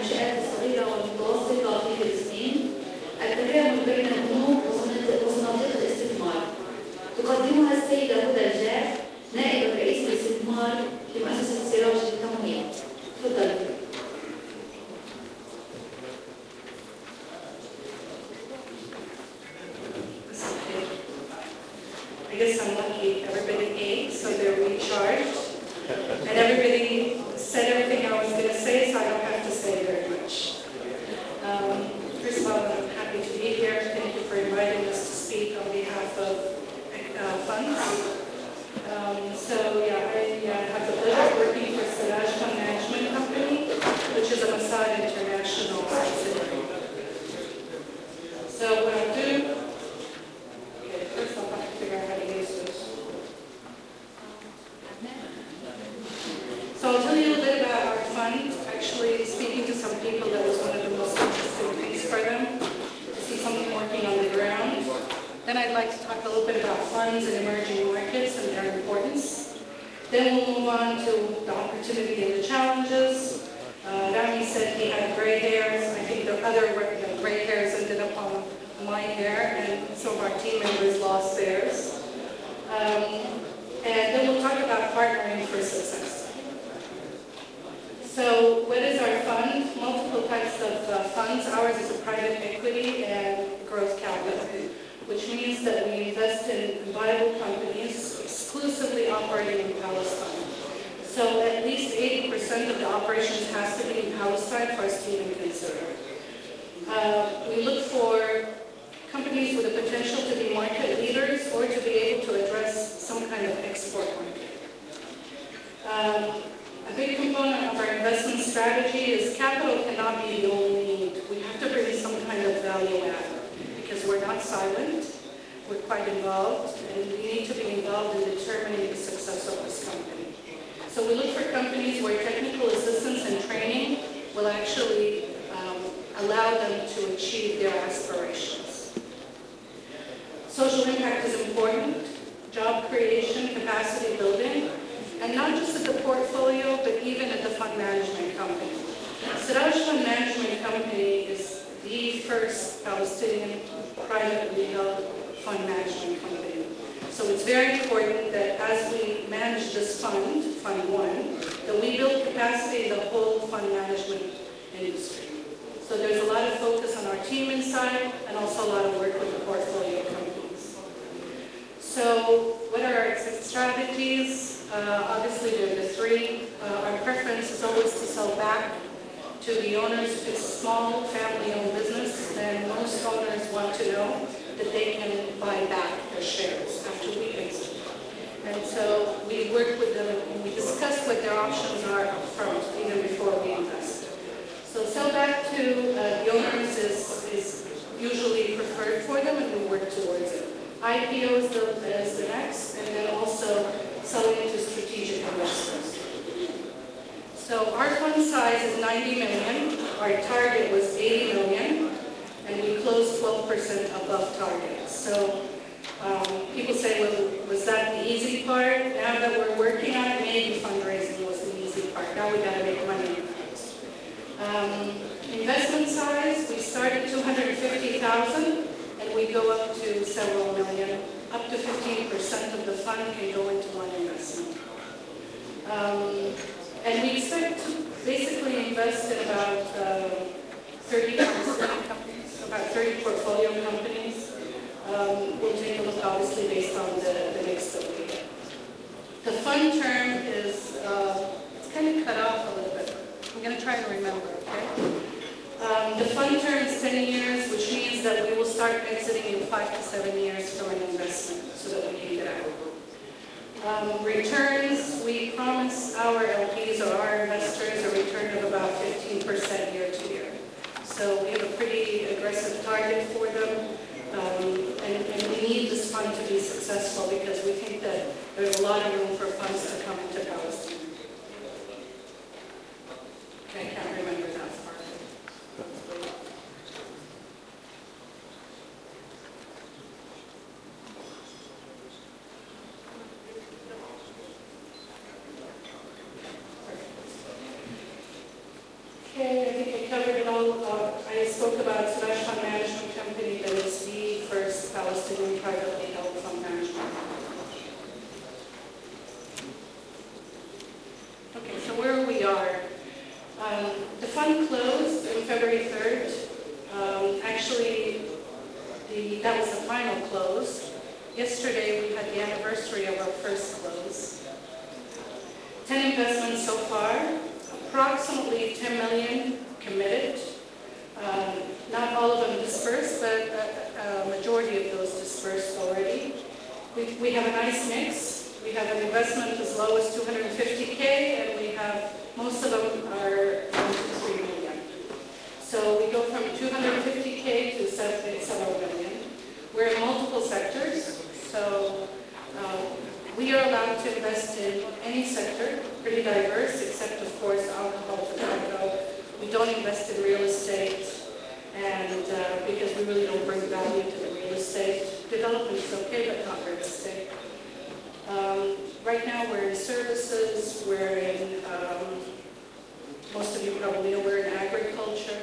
المنشآت الصغيرة والمتوسطة في فلسطين، التكامل بين البنوك وصناديق الاستثمار. تقدمها السيدة هدى الجاف نائب رئيس الاستثمار لمؤسسة سراج للتمويل. تفضل. I guess I'm lucky. Everybody ate, so they're recharged. And everybody said everything I was going to say, so I don't have to say very much. First of all, I'm happy to be here. Thank you for inviting us to speak on behalf of funds. I have the pleasure of working for Siraj Fund Management Company, which is a Mossad International subsidiary. So what I'll do, first I'll have to figure out how to use this. So I'll tell you a little bit about our fund. Actually, speaking to some people, that was one of the most interesting things for them, to see something working on the ground. Then I'd like to talk a little bit about funds and emerging markets and their importance. Then we'll move on to the opportunity and the challenges. Rami said he had gray hairs. I think the other gray hairs ended up on my hair, and some of our team members lost theirs. And then we'll talk about partnering for success. So what is our fund? Multiple types of funds. Ours is a private equity and growth capital, which means that we invest in viable companies exclusively operating in Palestine. So at least 80% of the operations has to be in Palestine for us to even consider. We look for companies with the potential to be market leaders or to be able to address some kind of export market. A big component of our investment strategy is capital cannot be the only need. We have to bring some kind of value add because we're not silent, we're quite involved, and we need to be involved in determining the success of this company. So we look for companies where technical assistance and training will actually allow them to achieve their aspirations. Social impact is important, job creation, capacity building, and not just at the portfolio, but even at the fund management company. Siraj Fund Management Company is the first Palestinian privately held fund management company. So it's very important that as we manage this fund, Fund 1, that we build capacity in the whole fund management industry. So there's a lot of focus on our team inside and also a lot of work with the portfolio companies. So what are our exit strategies? Obviously there are the three. Our preference is always to sell back to the owners. If it's a small family-owned business, then most owners want to know that they can buy back their shares after we exit. And so we work with them and we discuss what their options are up front, even before we invest. So sell back to the owners is usually preferred for them, and we work towards it. IPO is the next, and then also selling to strategic investors. So our fund size is 90 million. Our target was 80 million, and we closed 12% above target. So people say, well, was that the easy part? Now that we're working on it, maybe fundraising was the easy part. Now we got to make money. Investment size, we start at 250,000, and we go up to several million. Up to 15% of the fund can go into one investment. And we expect to basically invest in about 30 companies, about 30 portfolio companies. We'll take a look, obviously, based on the mix that we get. The fund term is, it's kind of cut off a little bit. I'm going to try to remember, okay? The fund term is 10 years, which means that we will start exiting in 5 to 7 years from an investment so that we can get out. Returns, we promise our LPs or our investors a return of about 15% year to year. So we have a pretty aggressive target for them, and we need this fund to be successful because we think that there's a lot of room for funds to come into Palestine. Okay, I can't remember that part. invested in privately held fund management. Okay, so where we are. The fund closed on February 3rd. Actually, that was the final close. Yesterday, we had the anniversary of our first close. 10 investments so far, approximately 10 million committed. Not all of them dispersed, but a majority of those dispersed already. We have a nice mix. We have an investment as low as 250K, and we have, most of them are 1 to 3 million. So we go from 250K to several million. We're in multiple sectors, so we are allowed to invest in any sector, pretty diverse, except of course alcohol, tobacco. We don't invest in real estate, and because we really don't bring value to the real estate. Development is okay, but not real estate. Right now we're in services, we're in, most of you probably know, we're in agriculture,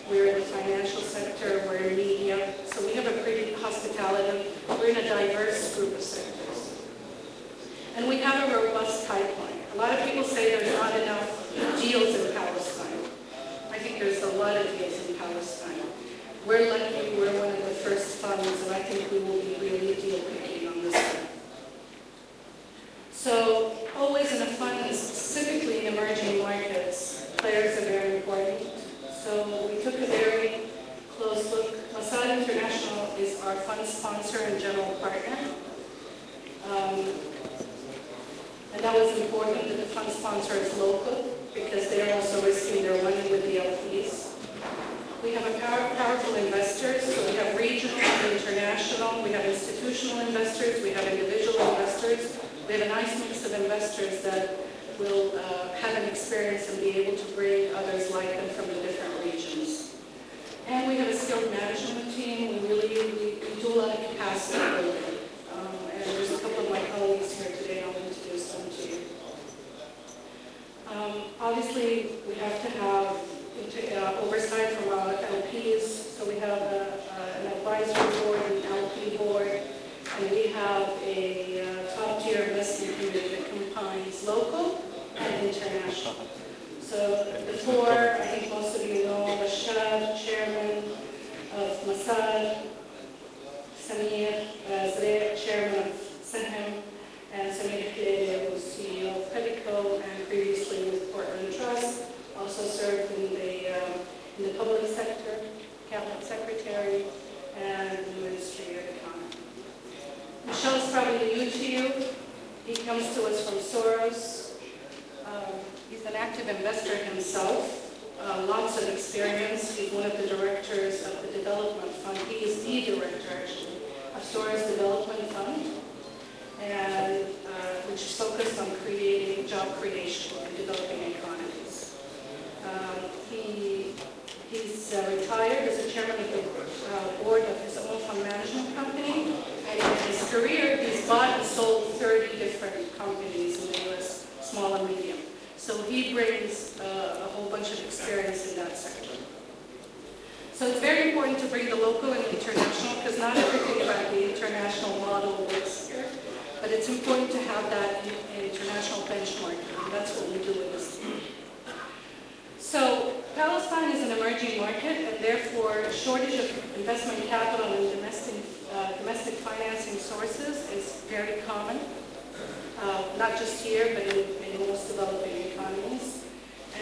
we're in the financial sector, we're in media, so we have a pretty hospitality, we're in a diverse group of sectors. And we have a robust pipeline. A lot of people say there's not enough deals in Palestine. I think there's a lot of deals in Palestine. We're lucky, we're one of the first funds, and I think we will be really deal picking on this one. So, always in a fund, and specifically in emerging markets, players are very important. So we took a very close look. Mossad International is our fund sponsor and general partner. And that was important that the fund sponsor is local, because they are also risking their money with the LPs. We have a powerful investors, so we have regional and international, we have institutional investors, we have individual investors. We have a nice mix of investors that will have an experience and be able to bring others like them from the different regions. And we have a skilled management team. We do a lot of capacity building. And there's a couple of my colleagues here today, and I'll introduce them to you. Obviously, we have to have oversight from our LPs. So we have an advisory board, an LP board, and we have a top-tier investment committee that combines local and international. So the four, I think most of you know, Bashar, chairman of Mossad, Samir Zreik, chairman of Sahem, and Samir Khleili, who's CEO of Pedico, and previously with Portland Trust, also served in the public sector, cabinet secretary, and the Ministry of Economy. Michel's probably new to you. He comes to us from Soros. He's an active investor himself, lots of experience. He's one of the directors of the development fund. He is the director, actually, of Soros Development Fund, and which is focused on creating job creation in developing economies. He's retired as a chairman of the board of his own fund management company, and in his career, he's bought and sold 30 different companies in the U.S., small and medium. So he brings a whole bunch of experience in that sector. So it's very important to bring the local and international, because not everything about the international model works here, but it's important to have that international benchmarking, and that's what we do with this team. So Palestine is an emerging market, and therefore a shortage of investment capital and domestic financing sources is very common, not just here, but in most developing economies.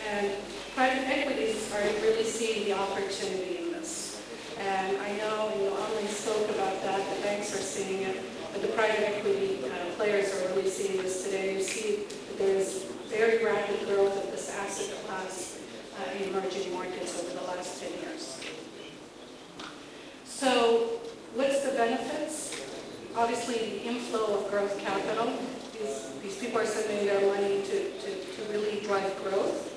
And private equities are really seeing the opportunity in this. And I know, Amelie spoke about that, the banks are seeing it, but the private equity players are really seeing this today. You see that there's very rapid growth of this asset class in emerging markets over the last 10 years. So what's the benefits? Obviously, the inflow of growth capital. These people are sending their money to really drive growth.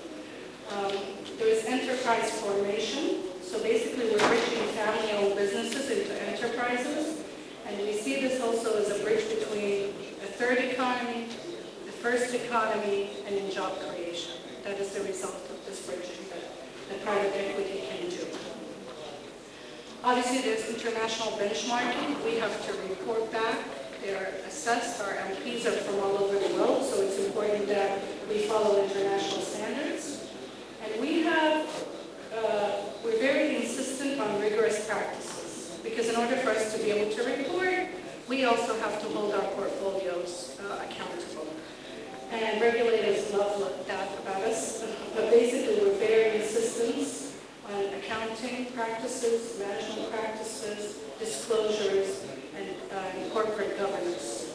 There is enterprise formation. So basically, we're bridging family-owned businesses into enterprises. And we see this also as a bridge between a third economy, the first economy, and in job creation. That is the result of this bridging that private equity can do. Obviously, there's international benchmarking. We have to report back. They're assessed. Our MPs are from all over the world, so it's important that we follow international standards. And we're very insistent on rigorous practices, because in order for us to be able to report, we also have to hold our portfolios accountable. And regulators love that about us, but basically we're very insistent on accounting practices, management practices, disclosures, and corporate governance.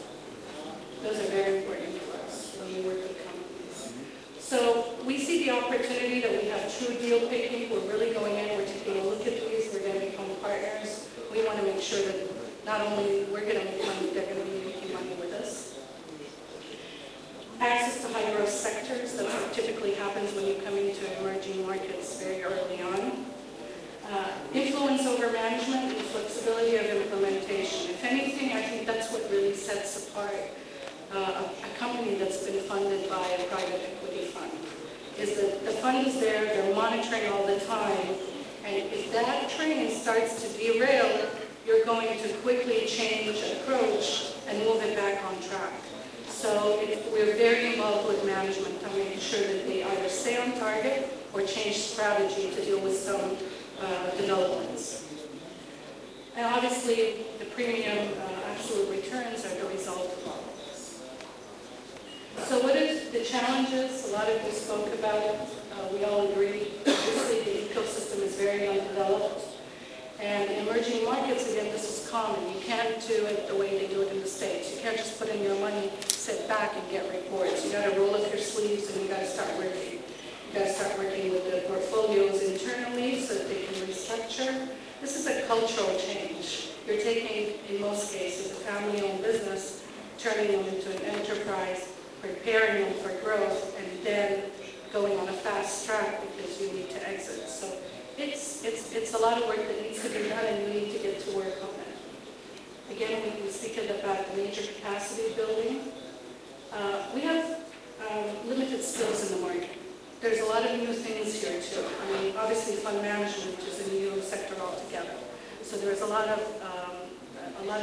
Those are very important for us when we work with companies. So we see the opportunity that we have true deal picking. We're really going in, we're taking a look at these, we're going to become partners. We want to make sure that not only we're going to make money, they're going to be making money with us. Access to high growth sectors, that's what typically happens when you come into emerging markets very early on. Influence over management and flexibility of implementation. If anything, I think that's what really sets apart a company that's been funded by a private equity fund. Is that the fund is there, they're monitoring all the time, and if that train starts to derail, you're going to quickly change approach and move it back on track. So we're very involved with management on making sure that they either stay on target or change strategy to deal with some developments. And obviously, the premium absolute returns are the result of all of this. So what are the challenges? A lot of you spoke about it. We all agree. Obviously, the ecosystem is very undeveloped. And in emerging markets, again, this is common. You can't do it the way they do it in the States. You can't just put in your money, sit back, and get reports. You got to roll up your sleeves, and you got to start working. You got to start working with the portfolios internally so that they can restructure. This is a cultural change. You're taking, in most cases, a family-owned business, turning them into an enterprise, preparing them for growth, and then going on a fast track because you need to exit. So it's a lot of work that needs to be done, and you need to get to work on it. Again, we speak about the major capacity building. We have limited skills in the market. There's a lot of new things here too. I mean, obviously fund management is a new sector altogether. So there's a lot of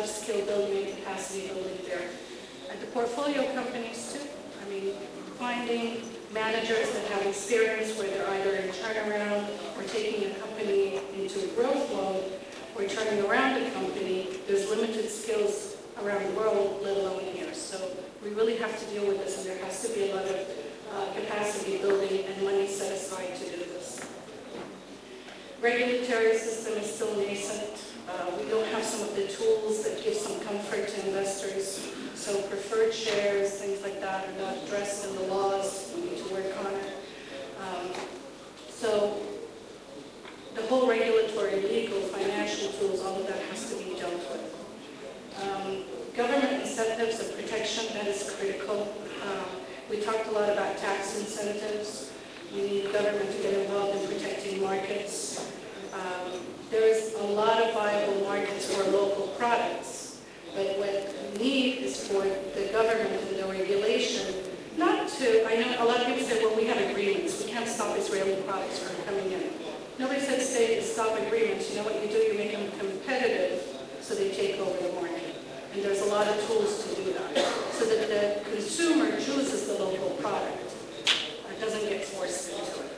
skill building and capacity building there. And the portfolio companies too. I mean, finding managers that have experience where they're either in turnaround or taking a company into a growth mode or turning around a company. There's limited skills around the world, let alone here. So we really have to deal with this, and there has to be a lot of capacity building and money set aside to do this. Regulatory system is still nascent. We don't have some of the tools that give some comfort to investors. So preferred shares, things like that, are not addressed in the laws. We need to work on it. So the whole regulatory, legal, financial tools, all of that has to be dealt with. Government incentives of protection, that is critical. We talked a lot about tax incentives. We need government to get involved in protecting markets. There is a lot of viable markets for local products, but what we need is for the government and the regulation not to, I know a lot of people say, well, we have agreements. We can't stop Israeli products from coming in. Nobody said stop agreements. You know what you do? You make them competitive so they take over the market. And there's a lot of tools to do that, so that the consumer chooses the local product. It doesn't get forced into it.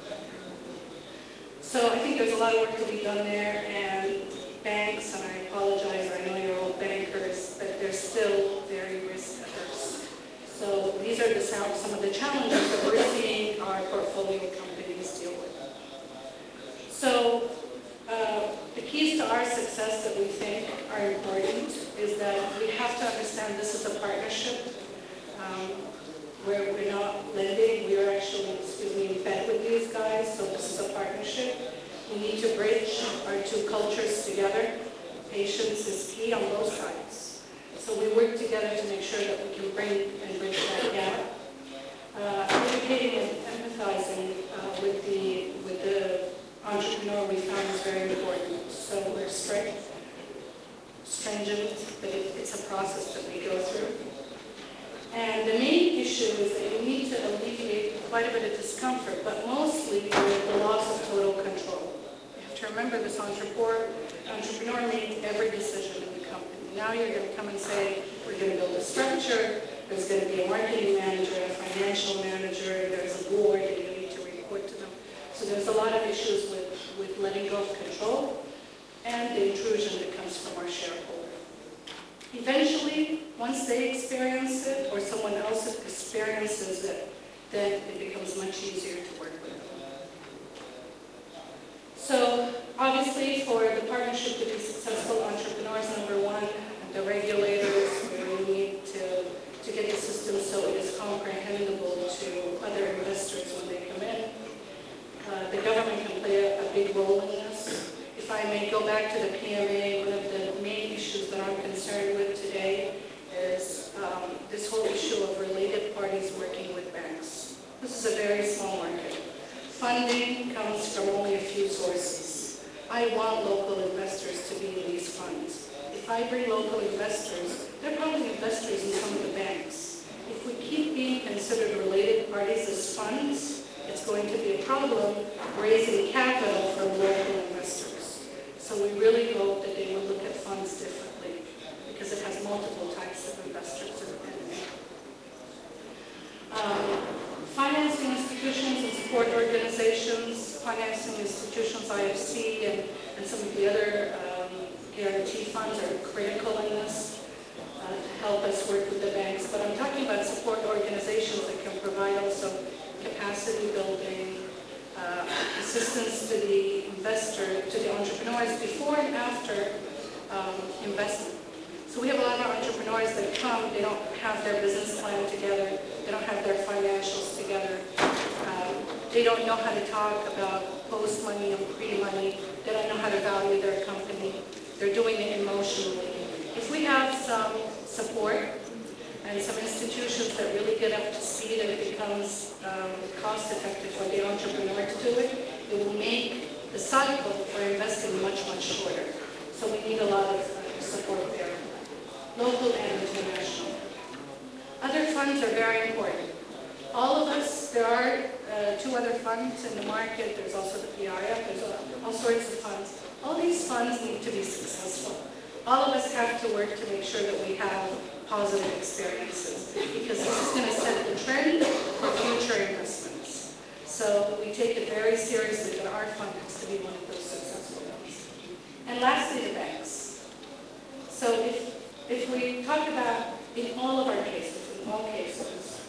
So I think there's a lot of work to be done there, and banks, and I apologize, I know you're all bankers, but they're still very risk averse. So these are some of the challenges that we're seeing our portfolio companies deal with. So the keys to our success that we think are important is that we have to understand this is a partnership where we're not lending, we are actually, in bed with these guys, so this is a partnership. We need to bridge our two cultures together. Patience is key on both sides. So we work together to make sure that we can bridge that gap. Educating and empathizing with the entrepreneur we found is very important. So we're strict, stringent, but it's a process that we go through. And the main issue is that you need to alleviate quite a bit of discomfort, but mostly the loss of total control. You have to remember this entrepreneur entrepreneur made every decision in the company. Now you're going to come and say, we're going to build a structure, there's going to be a marketing manager, a financial manager, there's a board, and you need to report to them. So there's a lot of issues with letting go of control and the intrusion that comes from our shareholder. Eventually, once they experience it or someone else experiences it, then it becomes much easier to work with them. So obviously, for the partnership to be successful, entrepreneurs, number one, the regulators really need to get the system so it is comprehensible to other investors when they come in. The government can play a big role in this. If I may go back to the PMA, one of the main issues that I'm concerned with today is this whole issue of related parties working with banks. This is a very small market. Funding comes from only a few sources. I want local investors to be in these funds. If I bring local investors, they're probably investors in some of the banks. If we keep being considered related parties as funds, it's going to be a problem raising capital from local investors. So we really hope that they will look at funds differently because it has multiple types of investors in it. Financing institutions and support organizations, financing institutions, IFC, and some of the other guarantee funds are critical in this to help us work with the banks. But I'm talking about support organizations that can provide also capacity building, assistance to the investor, to the entrepreneurs before and after investment. So we have a lot of entrepreneurs that come, they don't have their business plan together, they don't have their financials together, they don't know how to talk about post-money and pre-money, they don't know how to value their company, they're doing it emotionally. If we have some support and some institutions that really get up to speed and it becomes cost-effective for the entrepreneur to do it, it will make the cycle for investing much, much shorter. So we need a lot of support there, local and international. Other funds are very important. All of us, there are two other funds in the market. There's also the PIF, there's all sorts of funds. All these funds need to be successful. All of us have to work to make sure that we have positive experiences because this is going to set the trend for future investments. So we take it very seriously that our fund has to be one of those successful ones. And lastly, the banks. So if we talk about in all of our cases, in all cases,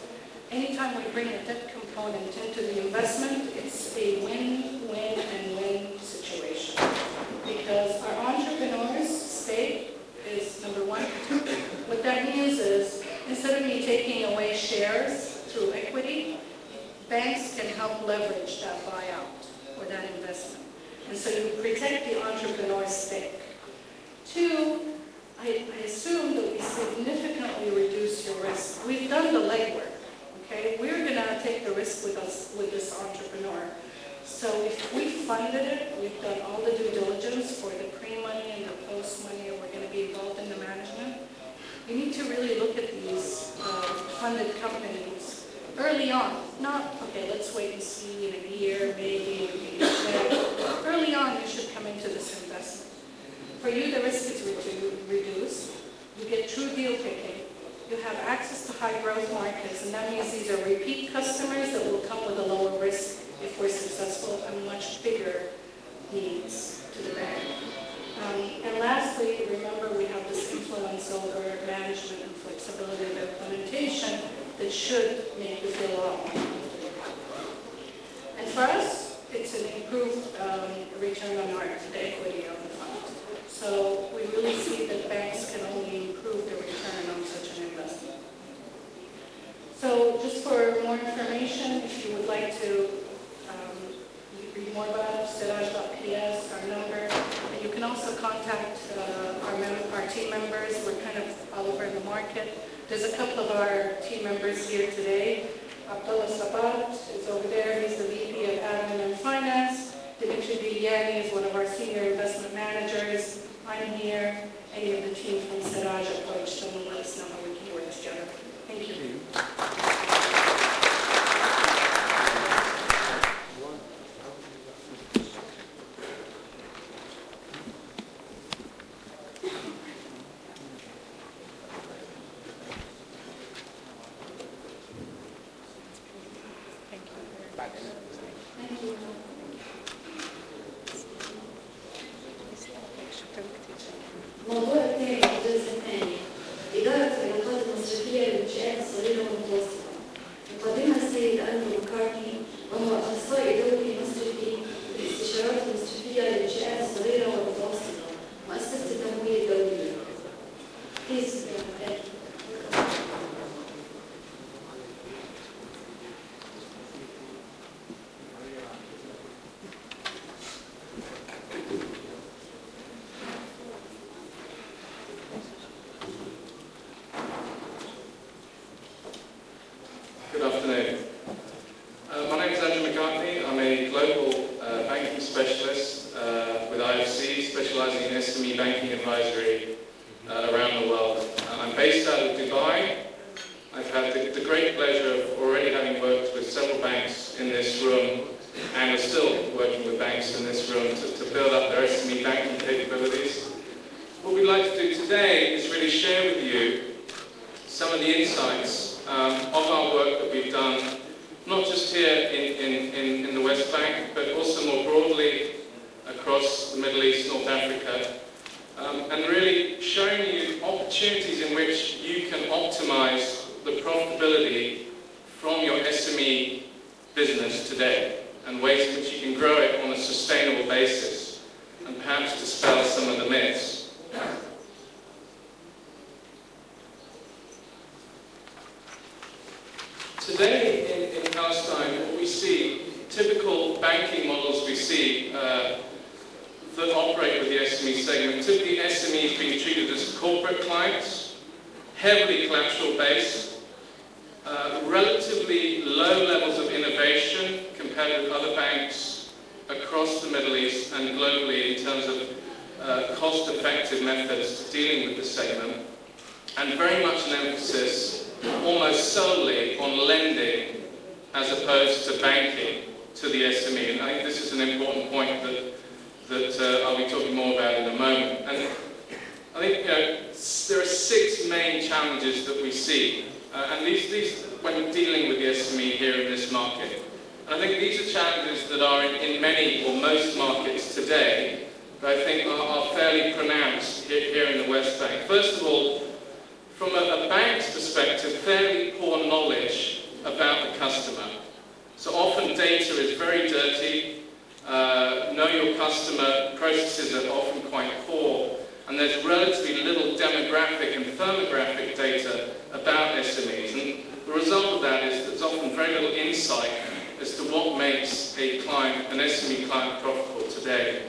anytime we bring a debt component into the investment, it's a win-win and win situation. Because our entrepreneurs' stake is number one. What that means is, instead of me taking away shares through equity, banks can help leverage that buyout or that investment. And so you protect the entrepreneur's stake. Two, I assume that we significantly reduce your risk. We've done the legwork, okay? We're going to take the risk with this entrepreneur. So if we funded it, we've done all the due diligence for the pre-money and the post-money, and we're going to be involved in the management. You need to really look at these funded companies early on. Not, okay, let's wait and see in a year, maybe. Early on, you should come into this investment. For you, the risk is reduced. You get true deal picking. You have access to high growth markets, and that means these are repeat customers that will come with a lower risk if we're successful and much bigger needs to the bank. And lastly, remember we have this influence over management and flexibility of implementation that should make you feel a lot more comfortable. And for us, it's an improved return on the equity of the fund. So we really see that banks can only improve the return on such an investment. So just for more information, if you would like to read more about Siraj.ps, our number, and you can also contact our team members. We're kind of all over the market. There's a couple of our team members here today. Abdullah Sabat is over there. He's the VP of Admin and Finance. Dimitri Bilyani is one of our senior investment managers. I'm here. Any of the team from Siraj approached them and let us know how we can work together. Thank you. specialist with IFC, specializing in SME banking advisory around the world. I'm based out of Dubai. I've had the great pleasure of already having worked with several banks in this room, and are still working with banks in this room to build up their SME banking capabilities. What we'd like to do today is really share with you some of the insights of our work that we've done, not just here in the West Bank, but also more broadly across the Middle East, North Africa, and really showing you opportunities in which you can optimize the profitability from your SME business today, and ways in which you can grow it on a sustainable basis, and perhaps dispel some of the myths. Today in Palestine, what we see, typical banking models we see that operate with the SME segment, typically SMEs being treated as corporate clients, heavily collateral based, relatively low levels of innovation compared with other banks across the Middle East and globally in terms of cost-effective methods to dealing with the segment, and very much an emphasis almost solely on lending as opposed to banking to the SME. And I think this is an important point that I'll be talking more about in a moment. And I think there are 6 main challenges that we see, and these when dealing with the SME here in this market. And I think these are challenges that are in many or most markets today, but I think are fairly pronounced here in the West Bank. First of all, from a bank's perspective, fairly poor knowledge about the customer. So often data is very dirty, know your customer processes are often quite poor, and there's relatively little demographic and firmographic data about SMEs. And the result of that is there's often very little insight as to what makes a client, an SME client, profitable today.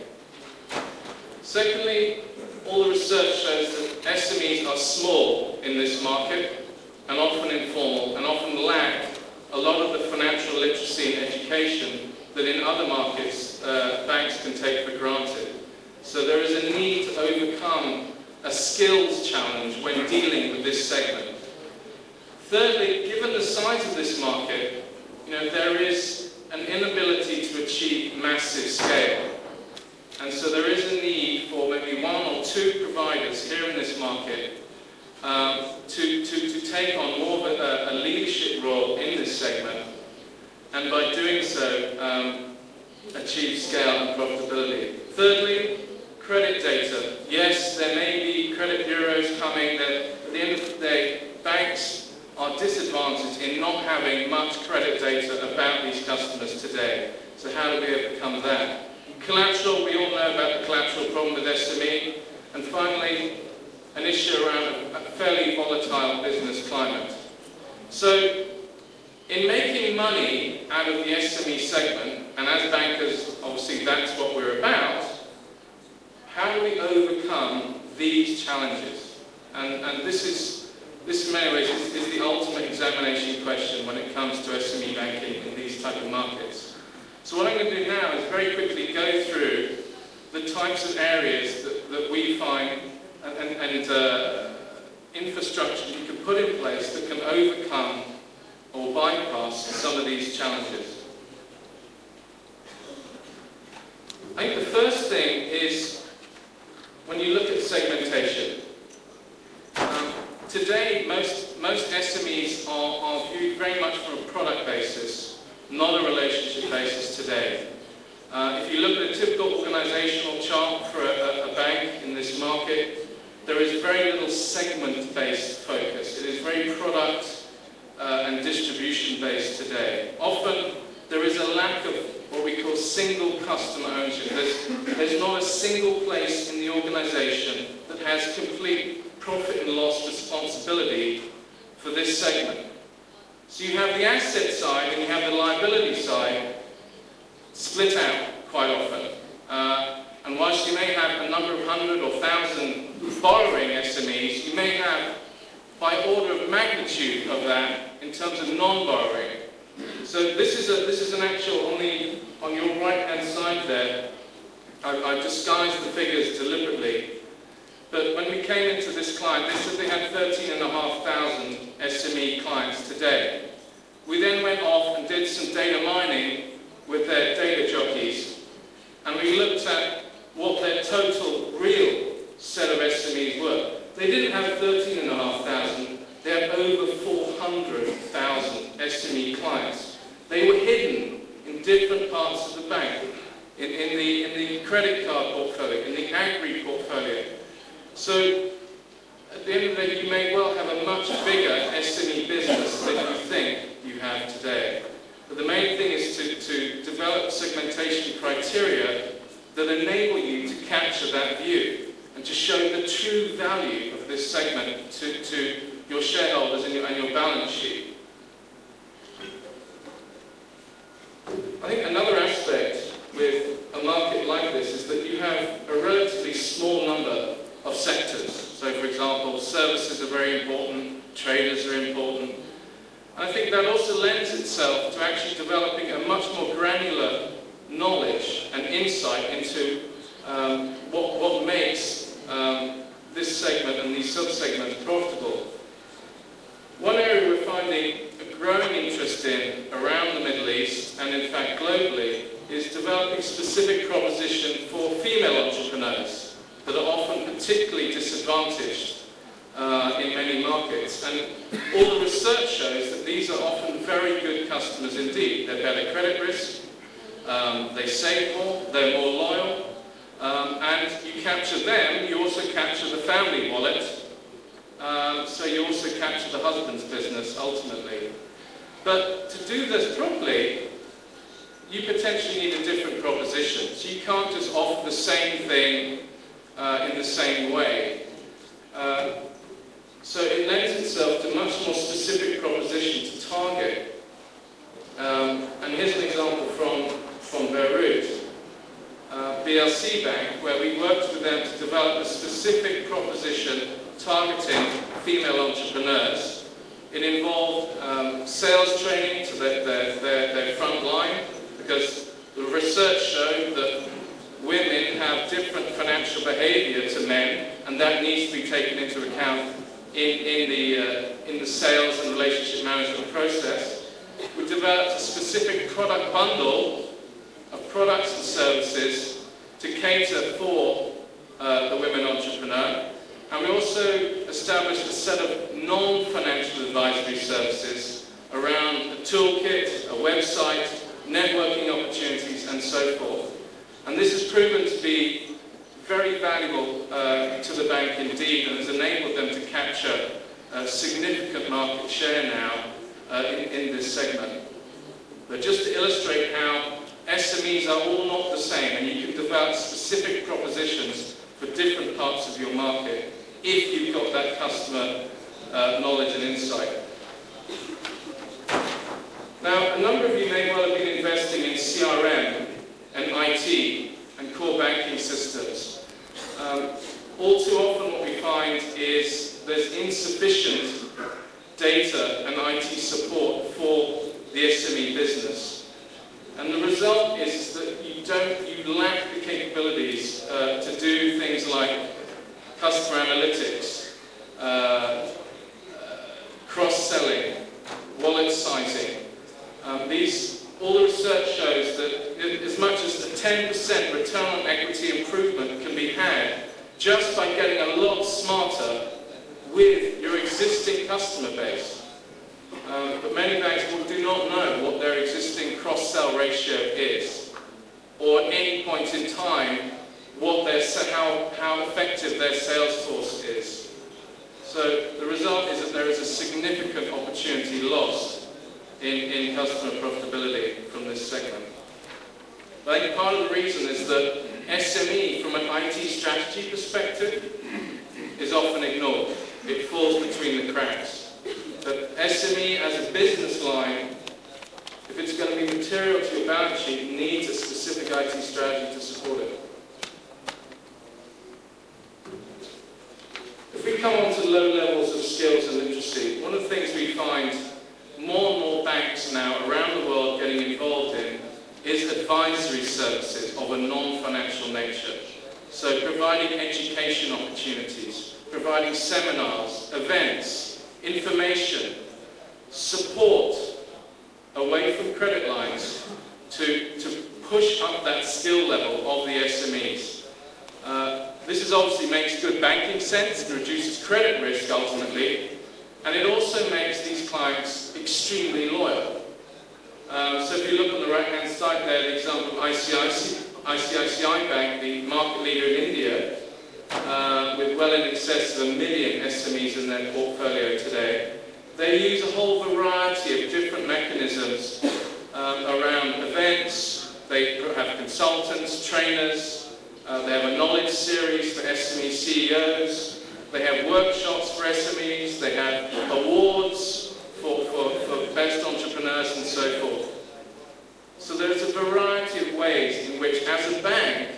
Secondly, all the research shows that SMEs are small in this market and often informal and often lack a lot of the financial literacy and education that in other markets banks can take for granted. So there is a need to overcome a skills challenge when dealing with this segment. Thirdly, given the size of this market, there is an inability to achieve massive scale. And so there is a need for maybe 1 or 2 providers here in this market to take on more of a leadership role in this segment, and by doing so achieve scale and profitability. Thirdly, credit data. Yes, there may be credit bureaus coming that at the end of the day, banks are disadvantaged in not having much credit data about these customers today. So how do we overcome that? Collateral, we all know about the collateral problem with SME. And finally, an issue around a fairly volatile business climate. So, in making money out of the SME segment, and as bankers, obviously that's what we're about, how do we overcome these challenges? And this in many ways is the ultimate examination question when it comes to SME banking in these type of markets. So what I'm going to do now is very quickly go through the types of areas that we find and infrastructure you can put in place that can overcome or bypass some of these challenges. I think the first thing is when you look at segmentation. Today, most SMEs are viewed very much from a product basis, not a relationship basis today. If you look at a typical organizational chart for a bank in this market, there is very little segment-based focus. It is very product and distribution-based today. Often, there is a lack of what we call single customer ownership. There's not a single place in the organization that has complete profit and loss responsibility for this segment. So you have the asset side and you have the liability side split out quite often. And whilst you may have a number of 100 or 1,000 borrowing SMEs, you may have, by order of magnitude of that, in terms of non-borrowing. So this is an actual, on on your right-hand side there, I've disguised the figures deliberately, but when we came into this client, they said they had 13,500 SME clients today. We then went off and did some data mining with their data jockeys, and we looked at what their total real set of SMEs were. They didn't have 13,500, they had over 400,000 SME clients. They were hidden in different parts of the bank, in the credit card portfolio, in the agri portfolio. So at the end of the day, you may well have a much bigger SME business than you think you have today. But the main thing is to develop segmentation criteria that enable you to capture that view and to show the true value of this segment to your shareholders and your balance sheet. I think another aspect with a market like this is that you have a relatively small number of sectors. So, for example, services are very important, traders are important. And I think that also lends itself to actually developing a much more granular knowledge and insight into what makes this segment and these sub-segments profitable. One area we're finding a growing interest in around the Middle East, and in fact globally, is developing specific proposition for female entrepreneurs that are often particularly disadvantaged in many markets. And all the research shows that these are often very good customers indeed. They're better credit risk, they save more, they're more loyal, and you capture them, you also capture the family wallet, so you also capture the husband's business ultimately. But to do this properly, you potentially need a different proposition. So you can't just offer the same thing in the same way. So it lends itself to much more specific proposition to target. And here's an example from Beirut, BLC Bank, where we worked with them to develop a specific proposition targeting female entrepreneurs. It involved sales training to their front line, because the research showed that women have different financial behavior to men, and that needs to be taken into account in the sales and relationship management process. We developed a specific product bundle of products and services to cater for the women entrepreneur. And we also established a set of non-financial advisory services around a toolkit, a website, networking opportunities, and so forth. And this has proven to be very valuable to the bank indeed, and has enabled them to capture a significant market share now in this segment. But just to illustrate how SMEs are all not the same, and you can develop specific propositions for different parts of your market if you've got that customer knowledge and insight. Now, a number of you may well have been investing in CRM and IT and core banking systems. All too often what we find is there's insufficient data and IT support for the SME business. And the result is that you lack the capabilities to do things like customer analytics, cross-selling, wallet sizing. All the research shows that as much as a 10% return on equity improvement can be had just by getting a lot smarter with your existing customer base. But many banks do not know what their existing cross-sell ratio is, or at any point in time how effective their sales force is. So the result is that there is a significant opportunity lost in customer profitability from this segment. I think part of the reason is that SME, from an IT strategy perspective, is often ignored. It falls between the cracks. But SME as a business line, if it's going to be material to your balance sheet, needs a specific IT strategy to support it. If we come on to low levels of skills and literacy, one of the things we find more and more banks now around the world getting involved in is advisory services of a non-financial nature. So providing education opportunities, providing seminars, events, information, support away from credit lines to push up that skill level of the SMEs. This obviously makes good banking sense, it reduces credit risk ultimately, and it also makes these clients extremely loyal. So if you look on the right-hand side there, the example of ICICI Bank, the market leader in India, with well in excess of 1 million SMEs in their portfolio today, they use a whole variety of different mechanisms around events. They have consultants, trainers, they have a knowledge series for SME CEOs, they have workshops for SMEs, they have awards for best entrepreneurs and so forth. So there's a variety of ways in which, as a bank,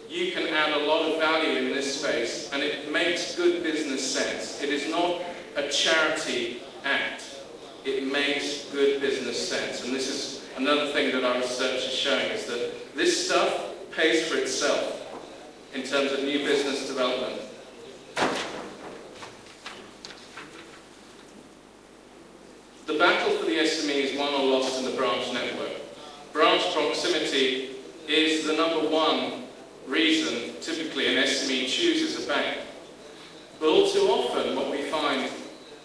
you can add a lot of value in this space, and it makes good business sense. It is not a charity act. It makes good business sense. And this is another thing that our research is showing, is that this stuff pays for itself in terms of new business development. The battle for the SME is won or lost in the branch network. Branch proximity is the #1 reason typically an SME chooses a bank. But all too often what we find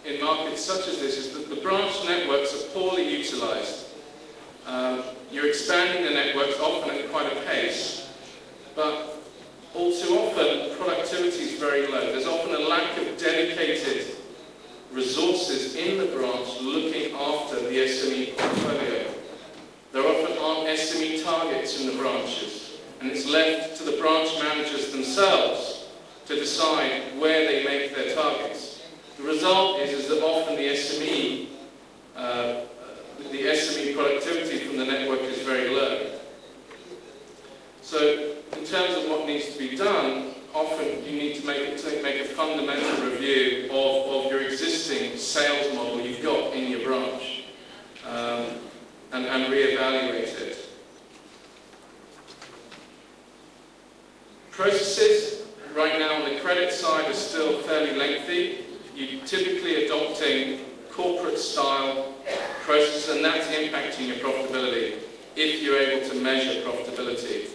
in markets such as this is that the branch networks are poorly utilised. You're expanding the networks often at quite a pace, but all too often productivity is very low. There's often a lack of dedicated resources in the branch looking after the SME portfolio. There often aren't SME targets in the branches, and it's left to the branch managers themselves to decide where they make their targets. The result is that often the SME productivity from the network is very low. So in terms of what needs to be done, often you need to make a fundamental review of your existing sales model you've got in your branch, and reevaluate it. Processes right now on the credit side are still fairly lengthy. You're typically adopting corporate style processes, and that's impacting your profitability if you're able to measure profitability.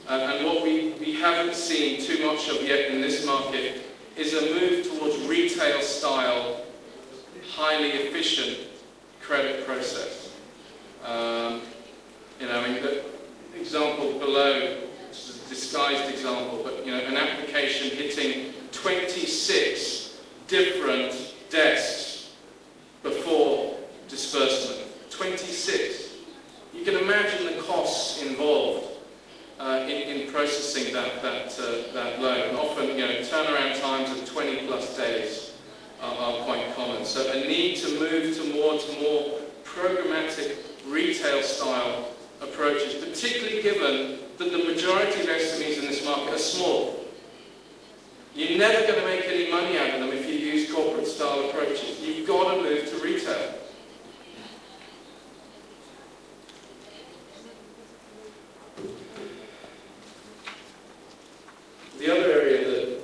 And what we haven't seen too much of yet in this market is a move towards retail style, highly efficient credit process. I mean, the example below, which is a disguised example, but an application hitting 26 different desks before disbursement. 26. You can imagine the costs involved in processing that loan. And often, turnaround times of 20+ days are quite common. So a need to move towards more programmatic retail-style approaches, particularly given that the majority of SMEs in this market are small. You're never going to make any money out of them if you use corporate-style approaches. You've got to move to retail. The other area that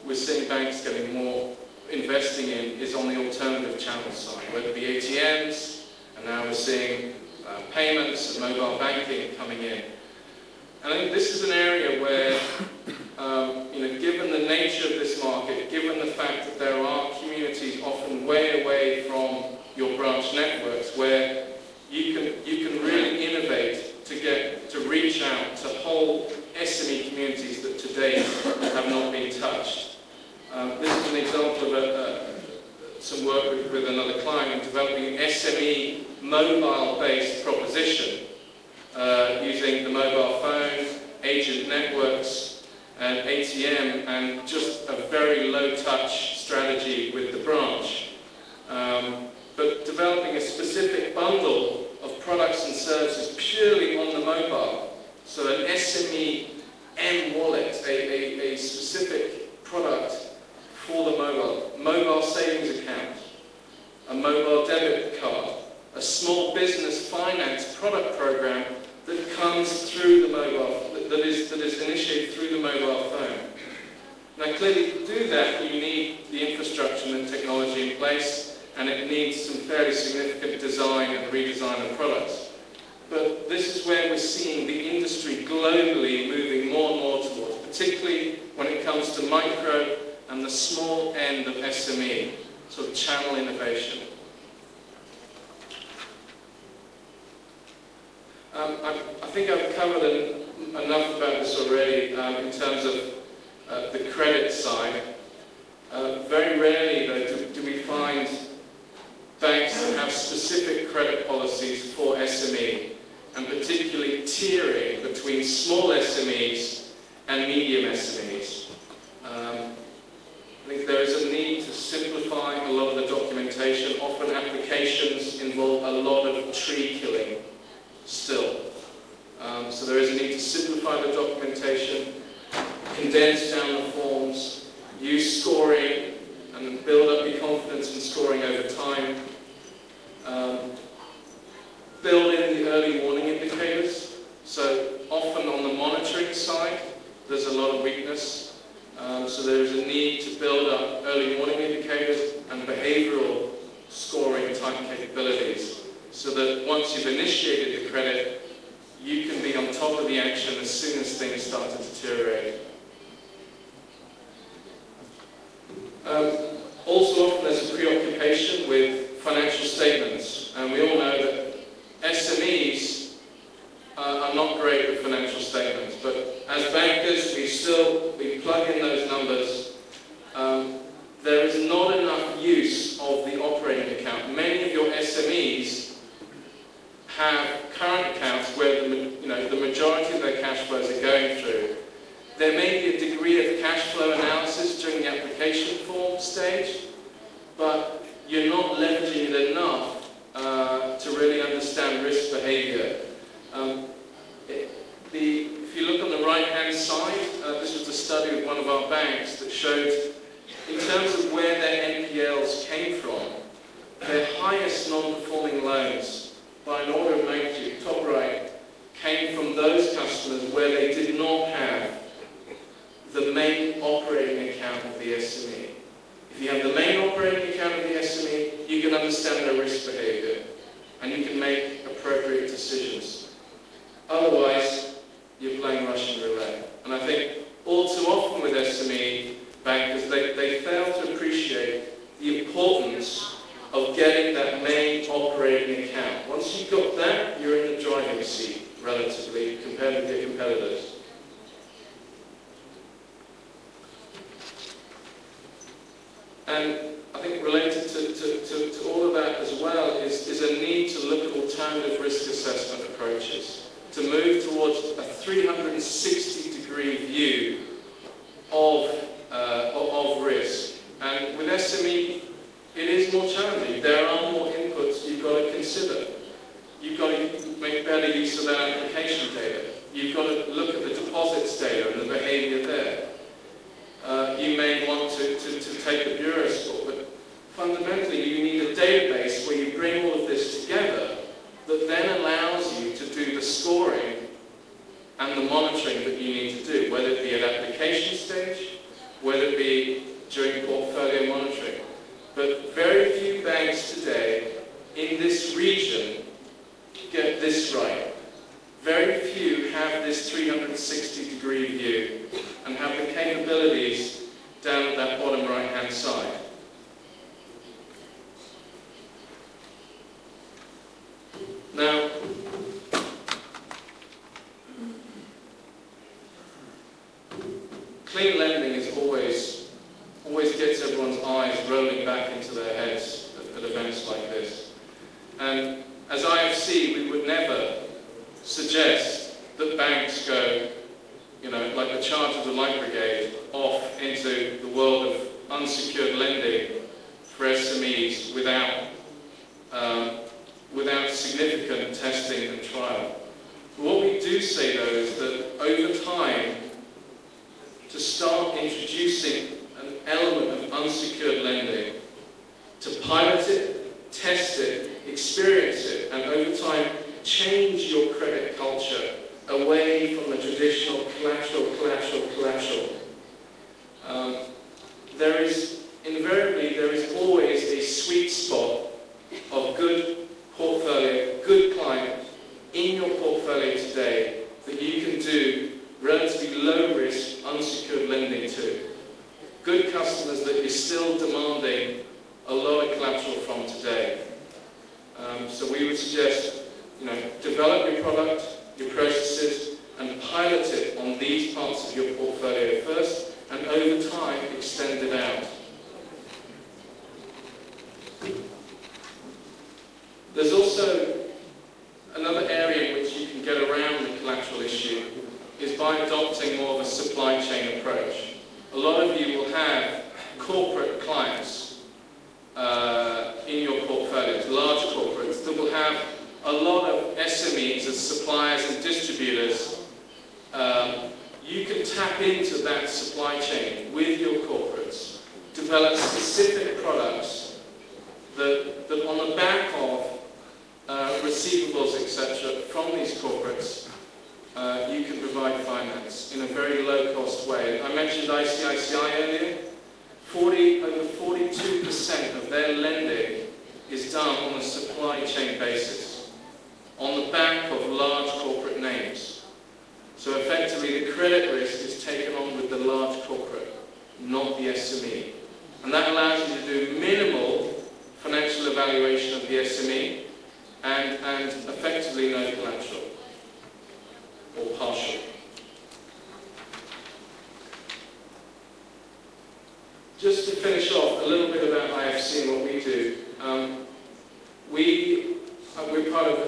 we're seeing banks getting more investing in is on the alternative channel side, whether it be ATMs, and now we're seeing payments and mobile banking coming in. And I think this is an area where, given the nature of this market, given the fact that there are communities often way away from your branch networks, where you can really innovate to reach out to whole SME communities that to date have not been touched. This is an example of some work with another client in developing an SME mobile-based proposition using the mobile phone, agent networks, and ATM, and just a very low-touch strategy with the branch. But developing a specific bundle of products and services purely on the mobile. So an SME M-wallet, a specific product for the mobile savings account, a mobile debit card, a small business finance product program that comes through the mobile, that is initiated through the mobile phone. Now clearly to do that you need the infrastructure and technology in place, and it needs some fairly significant design and redesign of products. But this is where we're seeing the industry globally moving more and more towards, particularly when it comes to micro and the small end of SME, sort of channel innovation. I think I've covered enough about this already in terms of the credit side. Very rarely, though, do we find banks that have specific credit policies for SME, and particularly tiering between small SMEs and medium SMEs. I think there is a need to simplify a lot of the documentation. Often applications involve a lot of tree killing still. So there is a need to simplify the documentation, condense down the forms, use scoring, and build up your confidence in scoring over time. Build in the early warning indicators. So often on the monitoring side, there's a lot of weakness. So there is a need to build up early warning indicators and behavioral scoring type capabilities, so that once you've initiated the credit, you can be on top of the action as soon as things start to deteriorate. Also often there's a preoccupation with financial statements, and we all know that SMEs are not great with financial statements, but as bankers we plug in those numbers. There is not enough use of the operating account. Many of your SMEs have current accounts where the majority of their cash flows are going through. There may be a degree of cash flow analysis during the application form stage, but you're not leveraging it enough to really understand risk behavior. If you look on the right-hand side, this was a study of one of our banks that showed, in terms of where their NPLs came from, their highest non-performing loans, by an order of magnitude, top right, came from those customers where they did not have the main operating account of the SME. If you have the main operating account of the SME, you can understand their risk behavior and you can make appropriate decisions. Otherwise, you're playing Russian roulette. And I think all too often with SME bankers, they fail to appreciate the importance of getting that main operating account. Once you've got that, you're in the driving seat, relatively, compared with your competitors. And I think related to all of that as well is a need to look at alternative risk assessment approaches, to move towards a 360-degree view of risk. And with SME, it is more challenging. There are more inputs you've got to consider. You've got to make better use of that application data. You've got to look at the deposits data and the behavior there. You may want to take a bureau score, but fundamentally you need a database where you bring all of this together that then allows you to do the scoring and the monitoring that you need to do, whether it be at application stage, whether it be during portfolio monitoring. But very few banks today in this region get this right. Very few have this 360-degree view and have the capabilities down at that bottom right-hand side. Now, clean lending is always gets everyone's eyes rolling back into their heads at events like this. And as IFC, we would never suggest that banks go, like the charge of the Light Brigade, off into the world of unsecured lending for SMEs without significant testing and trial. But what we do say, though, is that over time, to start introducing an element of unsecured lending, to pilot it, test it, experience it, and over time change your credit culture good customers that you're still demanding a lot of collateral from today. So we would suggest, develop your product, your processes, and pilot it on these parts of your portfolio first, and over time, extend it out. There's also another area in which you can get around the collateral issue is by adopting more of a supply chain approach. A lot of you will have corporate clients in your portfolios, large corporates, that will have a lot of SMEs as suppliers and distributors. You can tap into that supply chain with your corporates, develop specific products that on the back of receivables, etc., from these corporates, you can provide finance in a very low-cost way. I mentioned ICICI earlier. Over 42% of their lending is done on a supply chain basis, on the back of large corporate names. So effectively, the credit risk is taken on with the large corporate, not the SME. And that allows you to do minimal financial evaluation of the SME and effectively no collateral, or partial. Just to finish off, a little bit about IFC and what we do. We're part of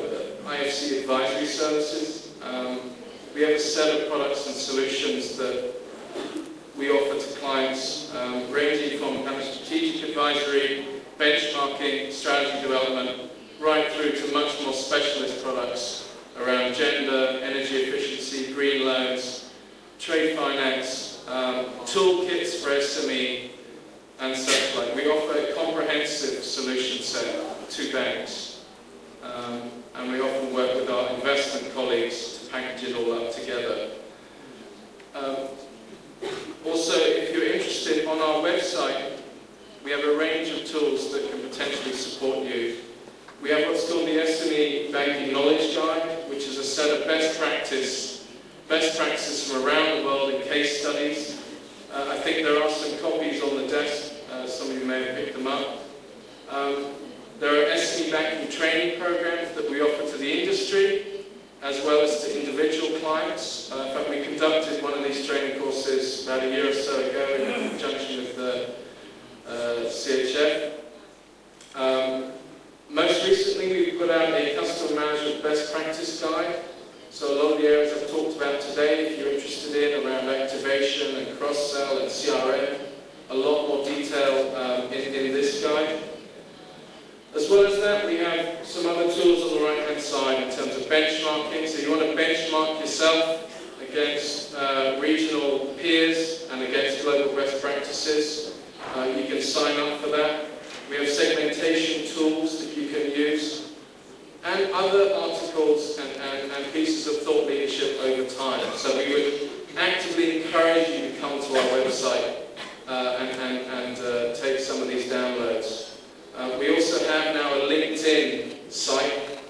IFC Advisory Services. We have a set of products and solutions that we offer to clients, ranging from kind of strategic advisory, benchmarking, strategy development, right through to much more specialist products around gender, energy efficiency, green loans, trade finance, toolkits for SME, and such like. We offer a comprehensive solution set to banks, and we often work with our investment colleagues to package it all up together. Also, if you're interested, on our website, we have a range of tools that can potentially support you. We have what's called the SME Banking Knowledge Guide, which is a set of best practices from around the world in case studies. I think there are some copies on the desk. Some of you may have picked them up. There are SME banking training programs that we offer to the industry, as well as to individual clients. In fact, we conducted one of these training courses about a year or so ago in conjunction with the CHF. Most recently, we put out a customer management best practice guide. So a lot of the areas I've talked about today, if you're interested in, around activation and cross-sell and CRM, a lot more detail in this guide. As well as that, we have some other tools on the right-hand side in terms of benchmarking. So you want to benchmark yourself against regional peers and against global best practices. You can sign up for that. We have segmentation tools that you can use, and other articles and pieces of thought leadership over time. So we would actively encourage you to come to our website and take some of these downloads. We also have now a LinkedIn site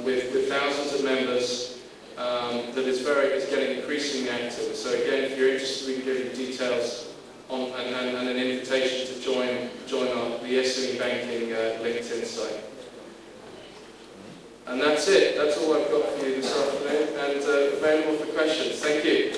with thousands of members that is getting increasingly active. So again, if you're interested, we can give you details on and an invitation to join the SME Banking LinkedIn site. And that's it. That's all I've got for you this afternoon, and available for questions. Thank you.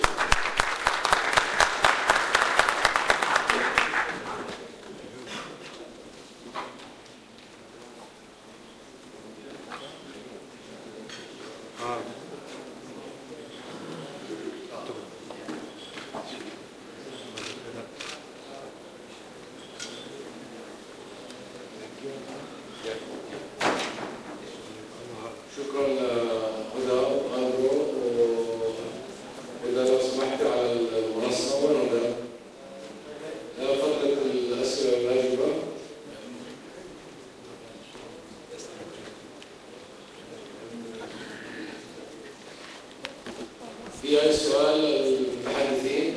في أي سؤال للمتحدثين؟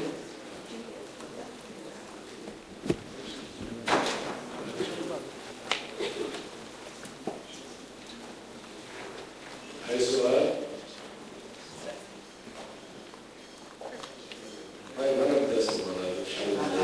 أي سؤال؟ طيب أنا بدي أسمع.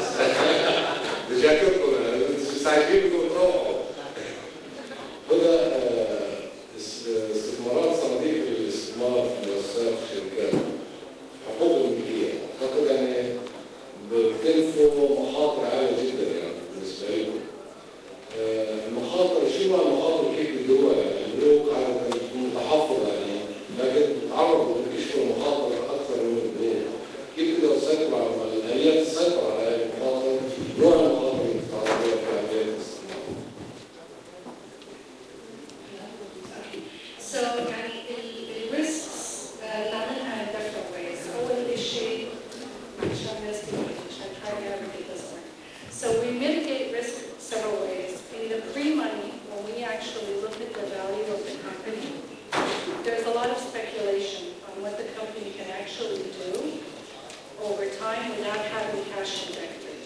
time without having cash injected.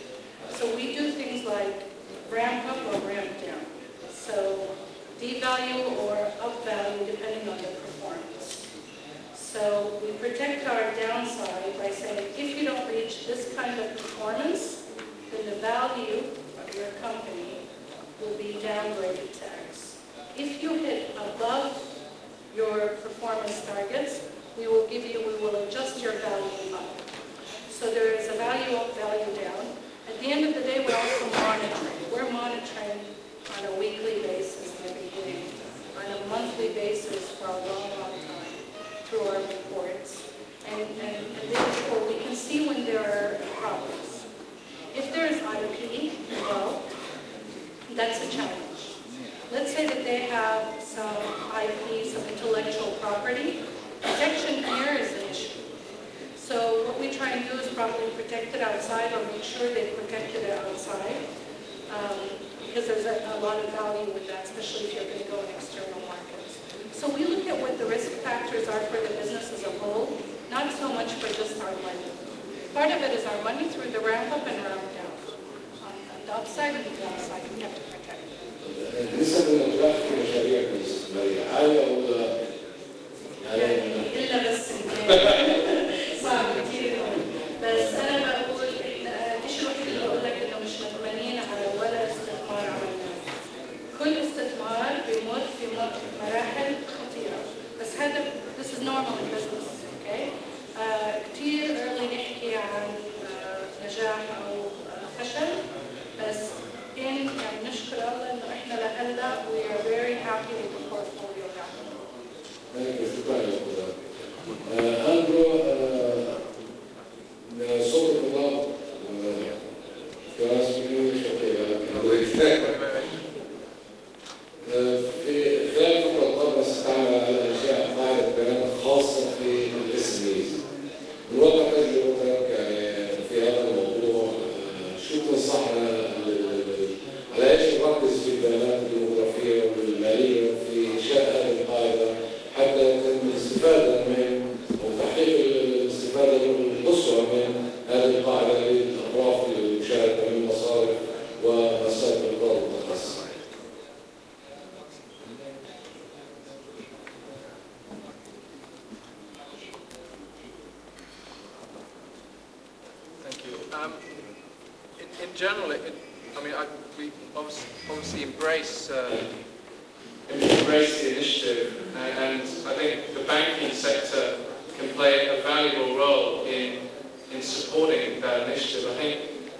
So we do things like ramp up or ramp down. So devalue or up value depending on the performance. So we protect our downside by saying if you don't reach this kind of performance, then the value of your company will be downgraded to X. If you hit above your performance targets, we will adjust your value up. So there is a value up, value down. At the end of the day, we're also monitoring. We're monitoring on a weekly basis in the beginning, on a monthly basis for a long, long time through our reports. And therefore, we can see when there are problems. If there is IP involved, that's a challenge. Let's say that they have some IP, some intellectual property. Protection here is an issue. So what we try and do is probably protect it outside or make sure they protected it outside because there's a lot of value with that, especially if you're going to go in external markets. So we look at what the risk factors are for the business as a whole, not so much for just our money. Part of it is our money through the ramp up and ramp down. On the upside and the downside, we have to protect it. لسه بنتابع في مشاريع الاستثمارية عالية ولا يعني إلا بس صعب كتير بس أنا بقول إيش الوحيد اللي بقول لك إنه مش مطمئنين على ولا استثمار عملناه. كل استثمار بيمر في مراحل خطيرة بس هذا this is normal in business, okay? كتير early نحكي عن نجاح أو فشل بس يعني نشكر الله إنه إحنا لهلا we are very happy with the portfolio now. أندرو صوت الطلاب كراسمي في خلال فترة القرن استعمل على إنشاء قاعدة بيانات خاصة في الإسميز. من واقع تجربتك يعني في هذا الموضوع شو تنصحنا على ايش نركز في البيانات الديموغرافية والمالية في إنشاء هذه القاعدة حتى يتم الاستفادة من أو تحقيق الاستفادة القصوى من هذه القاعدة للأطراف المشاركة من مصارف ومصارف الإدارة المتخصصة. Thank you. In general, we obviously embrace the initiative, and I think the banking sector can play a valuable role in supporting that initiative. I think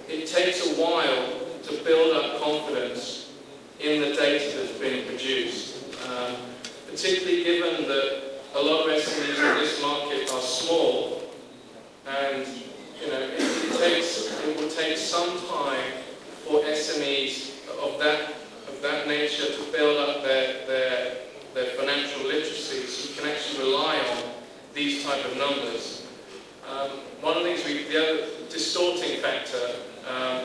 it takes a while to build up confidence in the data that's being produced, particularly given that a lot of SMEs in this market are small, and it will take some time for SMEs of that nature to build up their financial literacy, so you can actually rely on these type of numbers. One of these, the other distorting factor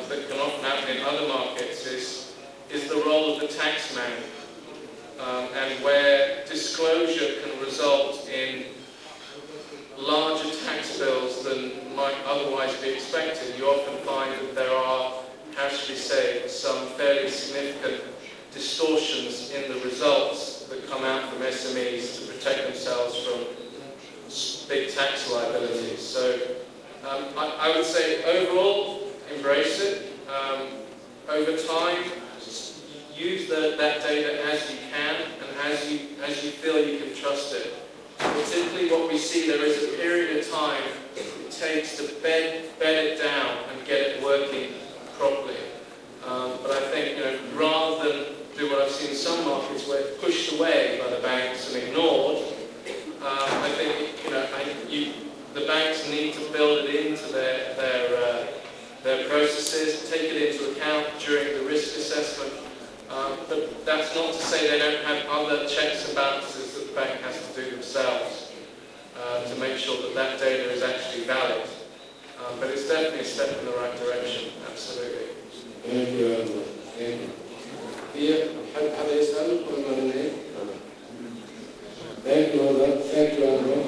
that can often happen in other markets is the role of the taxman, and where disclosure can result in larger tax bills than might otherwise be expected. You often find that there are, how should we say, some fairly significant distortions in the results that come out from SMEs to protect themselves from big tax liabilities. So I would say overall, embrace it. Over time, use that data as you can and as you feel you can trust it. Typically what we see, there is a period of time it takes to bed it down and get it working properly. But I think, rather than do what I've seen in some markets where it's pushed away by the banks and ignored, I think the banks need to build it into their processes, take it into account during the risk assessment. But that's not to say they don't have other checks and balances that the bank has to do themselves to make sure that data is actually valid. But it's definitely a step in the right direction, absolutely. Thank you, Andrew. Thank you. حد يسأل ولا ننهي؟ Thank you, Andrew.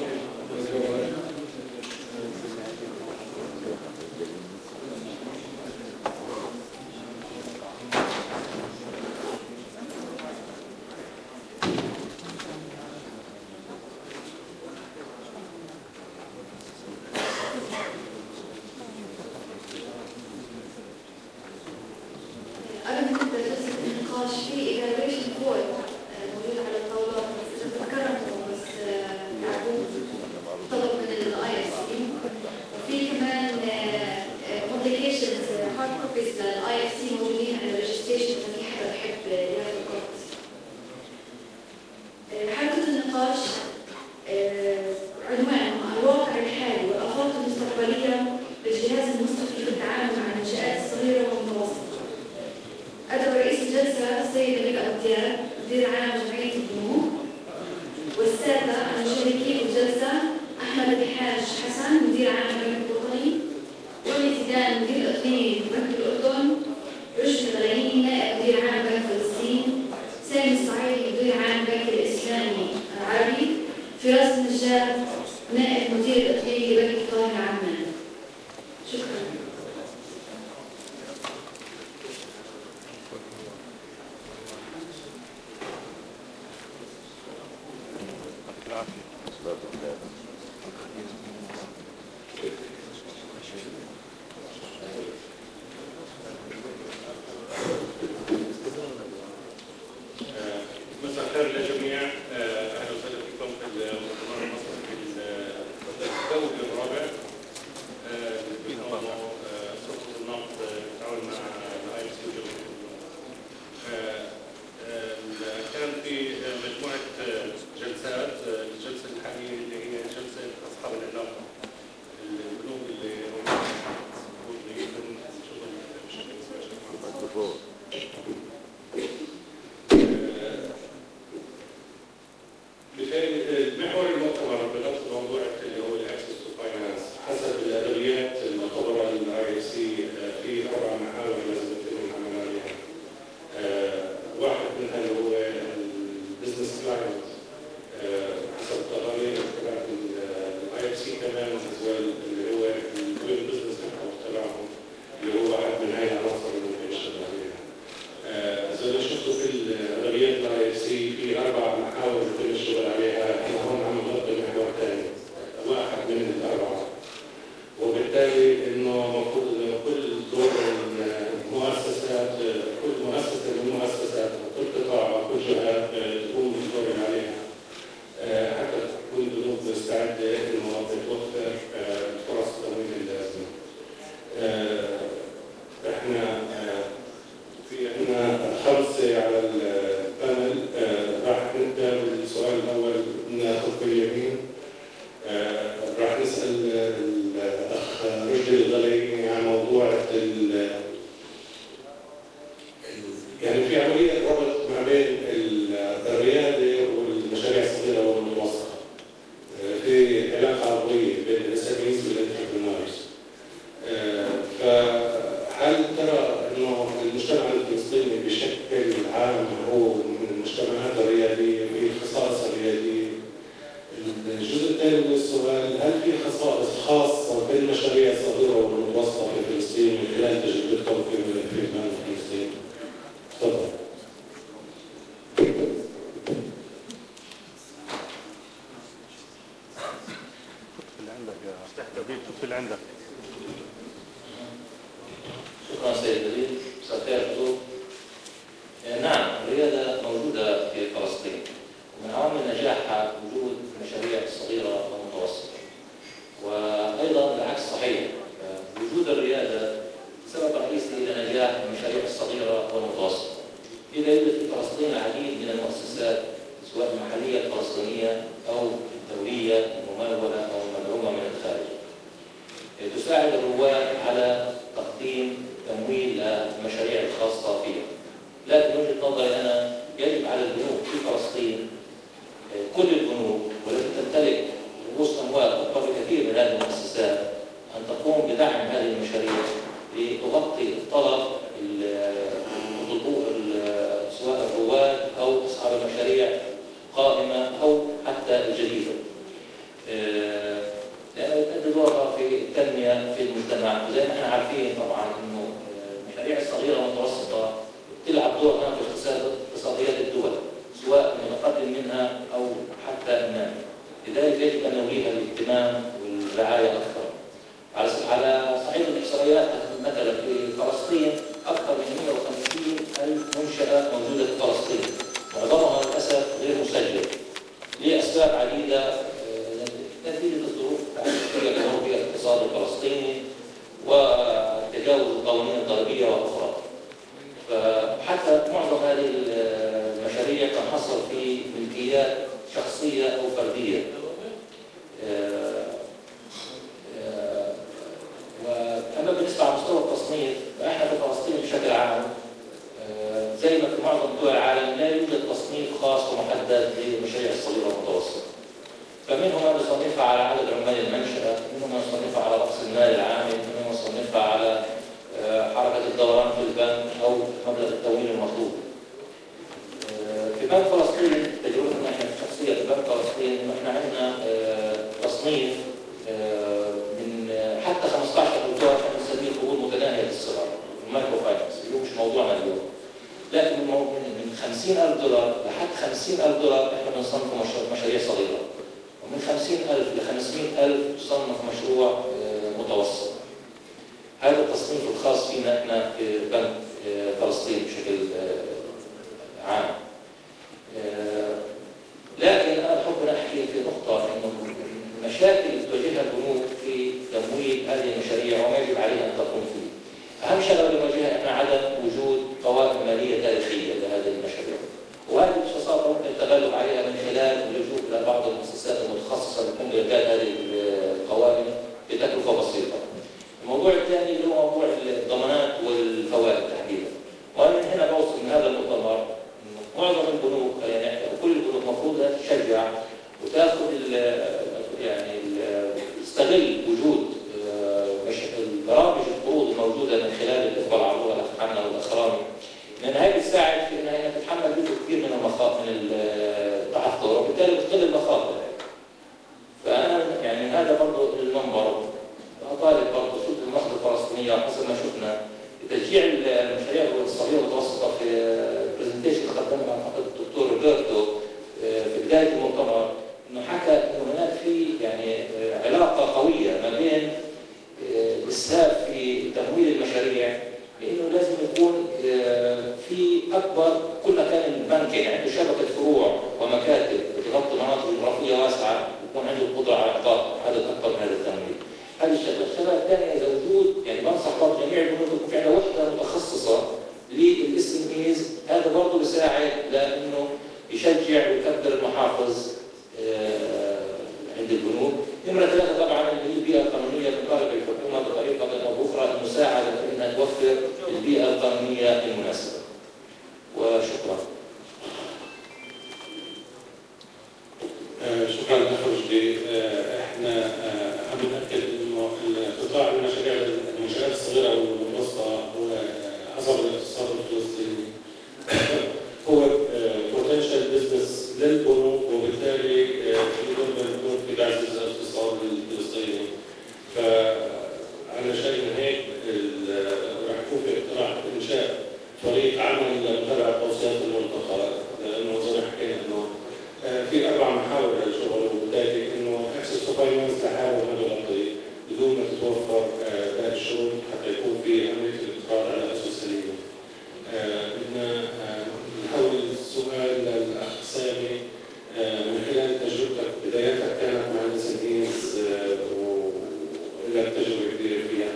النقاش في ايفالويشن بورد موجود على الطاولات، بس اذا تذكرتوا بس تعبوه طلب من IFC، وفي كمان publications hard copies للIFC موجودين على الريجستريشن اذا في حدا بحب ياخذ كوبي. حركة النقاش عنوانها الواقع الحالي والآفاق المستقبلية للجهاز المصرفي بالتعامل مع المنشآت الصغيرة والمتوسطة. أدعو رئيس الجلسة السيد الرابعة مدير عام جمعية البنوك والسادة المشاركين بالجلسة أحمد الحاج حسن مدير عام البنك الوطني، ولي تيدان مدير الإقليمي بنك الأردن، رشد الغنيمي نائب مدير عام بنك فلسطين، سامي الصعيدي مدير عام بنك الإسلامي العربي، فراس النجار نائب مدير الإقليمي لبنك القاهرة عمان. شكرا. مساء الخير للجميع، اهلا وسهلا بكم في المؤتمر المصرفي الدولي الرابع بنظامه سلطة النقد بالتعاون مع IFC وجمعية البنوك. كان في مجموعة جلسات، الجلسة الحالية اللي هي جلسة أصحاب العلاقة البنوك اللي المفروض يتم الشغل بشكل مباشر مع بعض. محور المؤتمر بنفس موضوع اللي هو الاكسس تو فاينانس حسب الادبيات المعتبره للIFC في 4 محاور لازم يتم العمل عليها. واحد منها اللي هو البزنس كلاينت حسب التقارير تبعت الIFC كمان اللي هو الدوين بزنس تبعهم اللي هو واحد من هاي العناصر اللي ممكن نشتغل عليها. زي ما شفتوا في الادبيات الIFC في 4 محاور يتم الشغل عليها، احنا هون عم نغطي محور ثاني واحد من ال4، وبالتالي انه المفروض كل دور المؤسسات، كل مؤسسه من المؤسسات وكل قطاع وكل جهه تقوم بالدور اللي عليها حتى تكون البنوك مستعده انه توفر فرص التمويل اللازمه. احنا في عندنا 5 على البانل، راح نبدا بالسؤال الاول ناخذ باليمين. راح نسال الاخ رشدي الدولي عن موضوع يعني في عمليه ربط ما بين الرياده والمشاريع الصغيره والمتوسطه. في علاقه عضويه بين الSMEs والانتربرنورز. فهل ترى انه المجتمع الفلسطيني بشكل عام هو من المجتمعات الرياديه في خصائص الرياديه؟ الجزء الثاني من السؤال، هل في خصائص خاصه بالمشاريع الصغيره والمتوسطه في فلسطين من خلال تجربتكم في فلسطين؟ تفضل. اللي عندك. شكرا سيد الدليل. مساء الخير حضور. نعم، الريادة موجودة في فلسطين، ومن عوامل نجاحها وجود مشاريع صغيرة ومتوسطة. وأيضا العكس صحيح، وجود الريادة سبب رئيسي إلى نجاح المشاريع الصغيرة والمتوسطة. إذا يوجد في فلسطين العديد من المؤسسات سواء المحلية الفلسطينية أو الدولية الممولة أو المدعومة من الخارج، تساعد الرواد على تقديم تمويل للمشاريع الخاصة فيها. لكن من وجهة نظري أنا يجب على البنوك في فلسطين، كل البنوك والتي تمتلك رؤوس أموال أكبر بكثير من هذه المؤسسات، أن تقوم بدعم هذه المشاريع لتغطي الطلب سواء الرواد أو أصحاب المشاريع القائمة أو حتى الجديدة. لأنها تؤدي دورها في التنمية في المجتمع، وزي ما احنا عارفين طبعا إنه المشاريع الصغيرة والمتوسطة تلعب دورها في اقتصاديات الدول سواء المتقدم منها أو حتى النامي. لذلك يجب أن نوليها الاهتمام والرعاية أكثر. على صعيد الإحصائيات مثلا في فلسطين أكثر من 150,000 منشأة موجودة الفلسطيني وتجاوز القوانين الضريبية وأخرى. فحتى معظم هذه المشاريع كان حصل في ملكيات شخصية أو فردية. وأما بالنسبة على مستوى التصنيف فإحنا في فلسطين بشكل عام زي ما في معظم دول العالم لا يوجد تصنيف خاص ومحدد للمشاريع الصغيرة والمتوسطة. فمنهم من يصنفها على عدد عمال المنشأة، منهم من يصنفها على رأس المال العامل، منهم من يصنفها على حركة الدوران في البنك أو مبلغ التمويل المطلوب. في بنك فلسطين تجربتنا احنا الشخصية في بنك فلسطين احنا عندنا تصنيف من حتى 15 دولار احنا بنسميه قروض متناهية الصغر، المايكرو فاينانس اللي هو مش موضوعنا اليوم. لكن من 50,000 دولار لحد 50,000 دولار احنا بنصنف مشاريع صغيرة، ومن 50,000 ل 500,000 تصنف مشروع متوسط. هذا التصنيف الخاص فينا احنا في بنك فلسطين بشكل عام. لكن انا بحب احكي في نقطه انه المشاكل اللي تواجهها البنوك في تمويل هذه المشاريع وما يجب عليها ان تقوم فيه. اهم شغله بنواجهها احنا عدم وجود قوائم ماليه تاريخيه لهذه المشاريع. وهذه ببساطه ممكن التغلب عليها من خلال اللجوء الى بعض المؤسسات المتخصصه اللي تقوم بإيجاد هذه القوائم بتكلفه بسيطه. الموضوع الثاني اللي هو موضوع الضمانات والفوائد تحديدا. وانا من هنا بوصل من هذا المؤتمر معظم البنوك يعني كل البنوك المفروض تشجع وتاخذ يعني تستغل وجود البرامج القروض الموجوده من خلال الاخوه العروضه الاخ والاخراني، لان هي بتساعد في انها تتحمل جزء كثير من المخاطر من التعثر وبالتالي بتقل المخاطر. فانا يعني هذا برضه المنبر اطالب برضه سلطه النقد الفلسطينيه حسب ما شفنا تشجيع المشاريع الصغيره والمتوسطه في البرزنتيشن اللي قدمها اعتقد الدكتور روبرتو في بدايه المؤتمر، انه حكى انه هناك في يعني علاقه قويه ما بين الاسهاب في تمويل المشاريع، لانه لازم يكون في اكبر كل ما كان البنك يعني عنده شبكه فروع ومكاتب بتغطي مناطق جغرافيه واسعه يكون عنده القدره على اعطاء عدد اكبر من هذا التمويل. هذه الشغله، الشغله الثانيه اذا وجود يعني بنصح برضه جميع البنوك يكون في عندها وحده متخصصه للاس ام ايز، هذا برضه بيساعد لانه يشجع ويكبر المحافظ عند البنوك. نمره ثلاثه طبعا اللي هي البيئه القانونيه بنطالب الحكومه بطريقه او باخرى المساعده في انها توفر البيئه القانونيه المناسبه. وشكرا. شكرا اخ رشدي. احنا حابين ناكد انه قطاع المشاريع الصغيره والمتوسطه هو عصب الاقتصاد الفلسطيني، هو بوتنشال بزنس للبنوك وبالتالي يضم البنوك في تعزيز الاقتصاد الفلسطيني. فعلشان هيك راح يكون في اقتراح انشاء فريق عمل لمتابعه توصيات الملتقى، لانه زي ما حكينا انه في 4 محاور للشغل، وبالتالي انه اكسس تو فاينانس لحاله هذا الطريق بدون ما تتوفر باقي الشغل حتى يكون في عمليه الاقتراض على اسس سليمه. بدنا نحول السؤال للاخ سامي من خلال تجربتك، بدايتك كانت مع الانسنتيفز ولك تجربه كبيره فيها،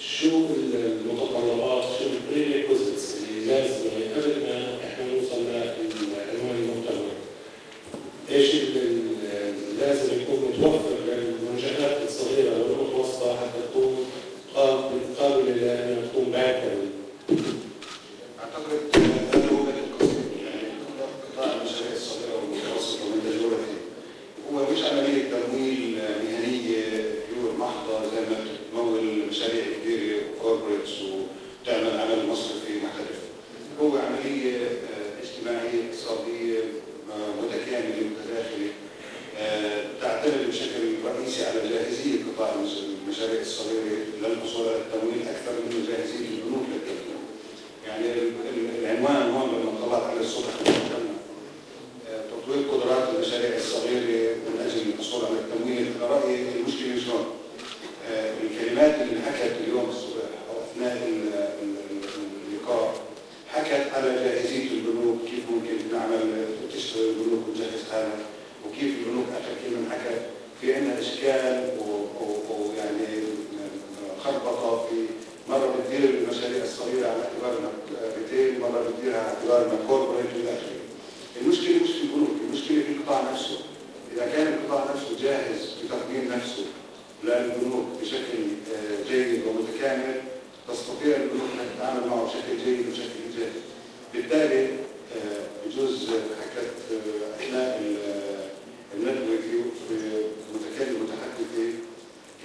شو المتطلبات، شو البريكوزيتس اللي لازم قبل ما احنا نوصل لعنوان المؤتمر؟ ايش اللي لازم يكون متوفر للمنشآت الصغيره والمتوسطه حتى تكون قابله لانها تكون باكر؟ اعتقد هذا هو القصد، يعني قطاع المشاريع الصغيره والمتوسطه من تجربتي هو مش عمليه تمويل مهنيه بيور محضه زي ما تمول مشاريع كبيره وكوربريتس وتعمل عمل مصرفي محترف، هو عمليه اجتماعيه اقتصاديه متكامله متداخله تعتمد بشكل رئيسي على جاهزيه قطاع المشاريع الصغيره للحصول على التمويل اكثر من جاهزيه البنوك للتمويل. يعني العنوان هون لما طلعت على الصبح تطوير قدرات المشاريع الصغيره من اجل الحصول على التمويل. انا رايي المشكله شلون؟ الكلمات اللي انحكت اليوم الصبح او اثناء اللقاء حكت على جاهزيه البنوك، كيف ممكن نعمل تشتغل البنوك وتجهز حالها، وكيف البنوك اخر كلمه انحكت في عندنا اشكال ويعني بتدير المشاريع الصغيره على اعتبار انها ريتيل، مره بتديرها على اعتبار انها كوربريت الى اخره. المشكله مش في البنوك، المشكله في القطاع نفسه. اذا كان القطاع نفسه جاهز بتقديم نفسه للبنوك بشكل جيد ومتكامل، تستطيع البنوك انها تتعامل معه بشكل جيد وبشكل ايجابي. بالتالي بجوز حكت اثناء الندوه في المتكلم المتحدثه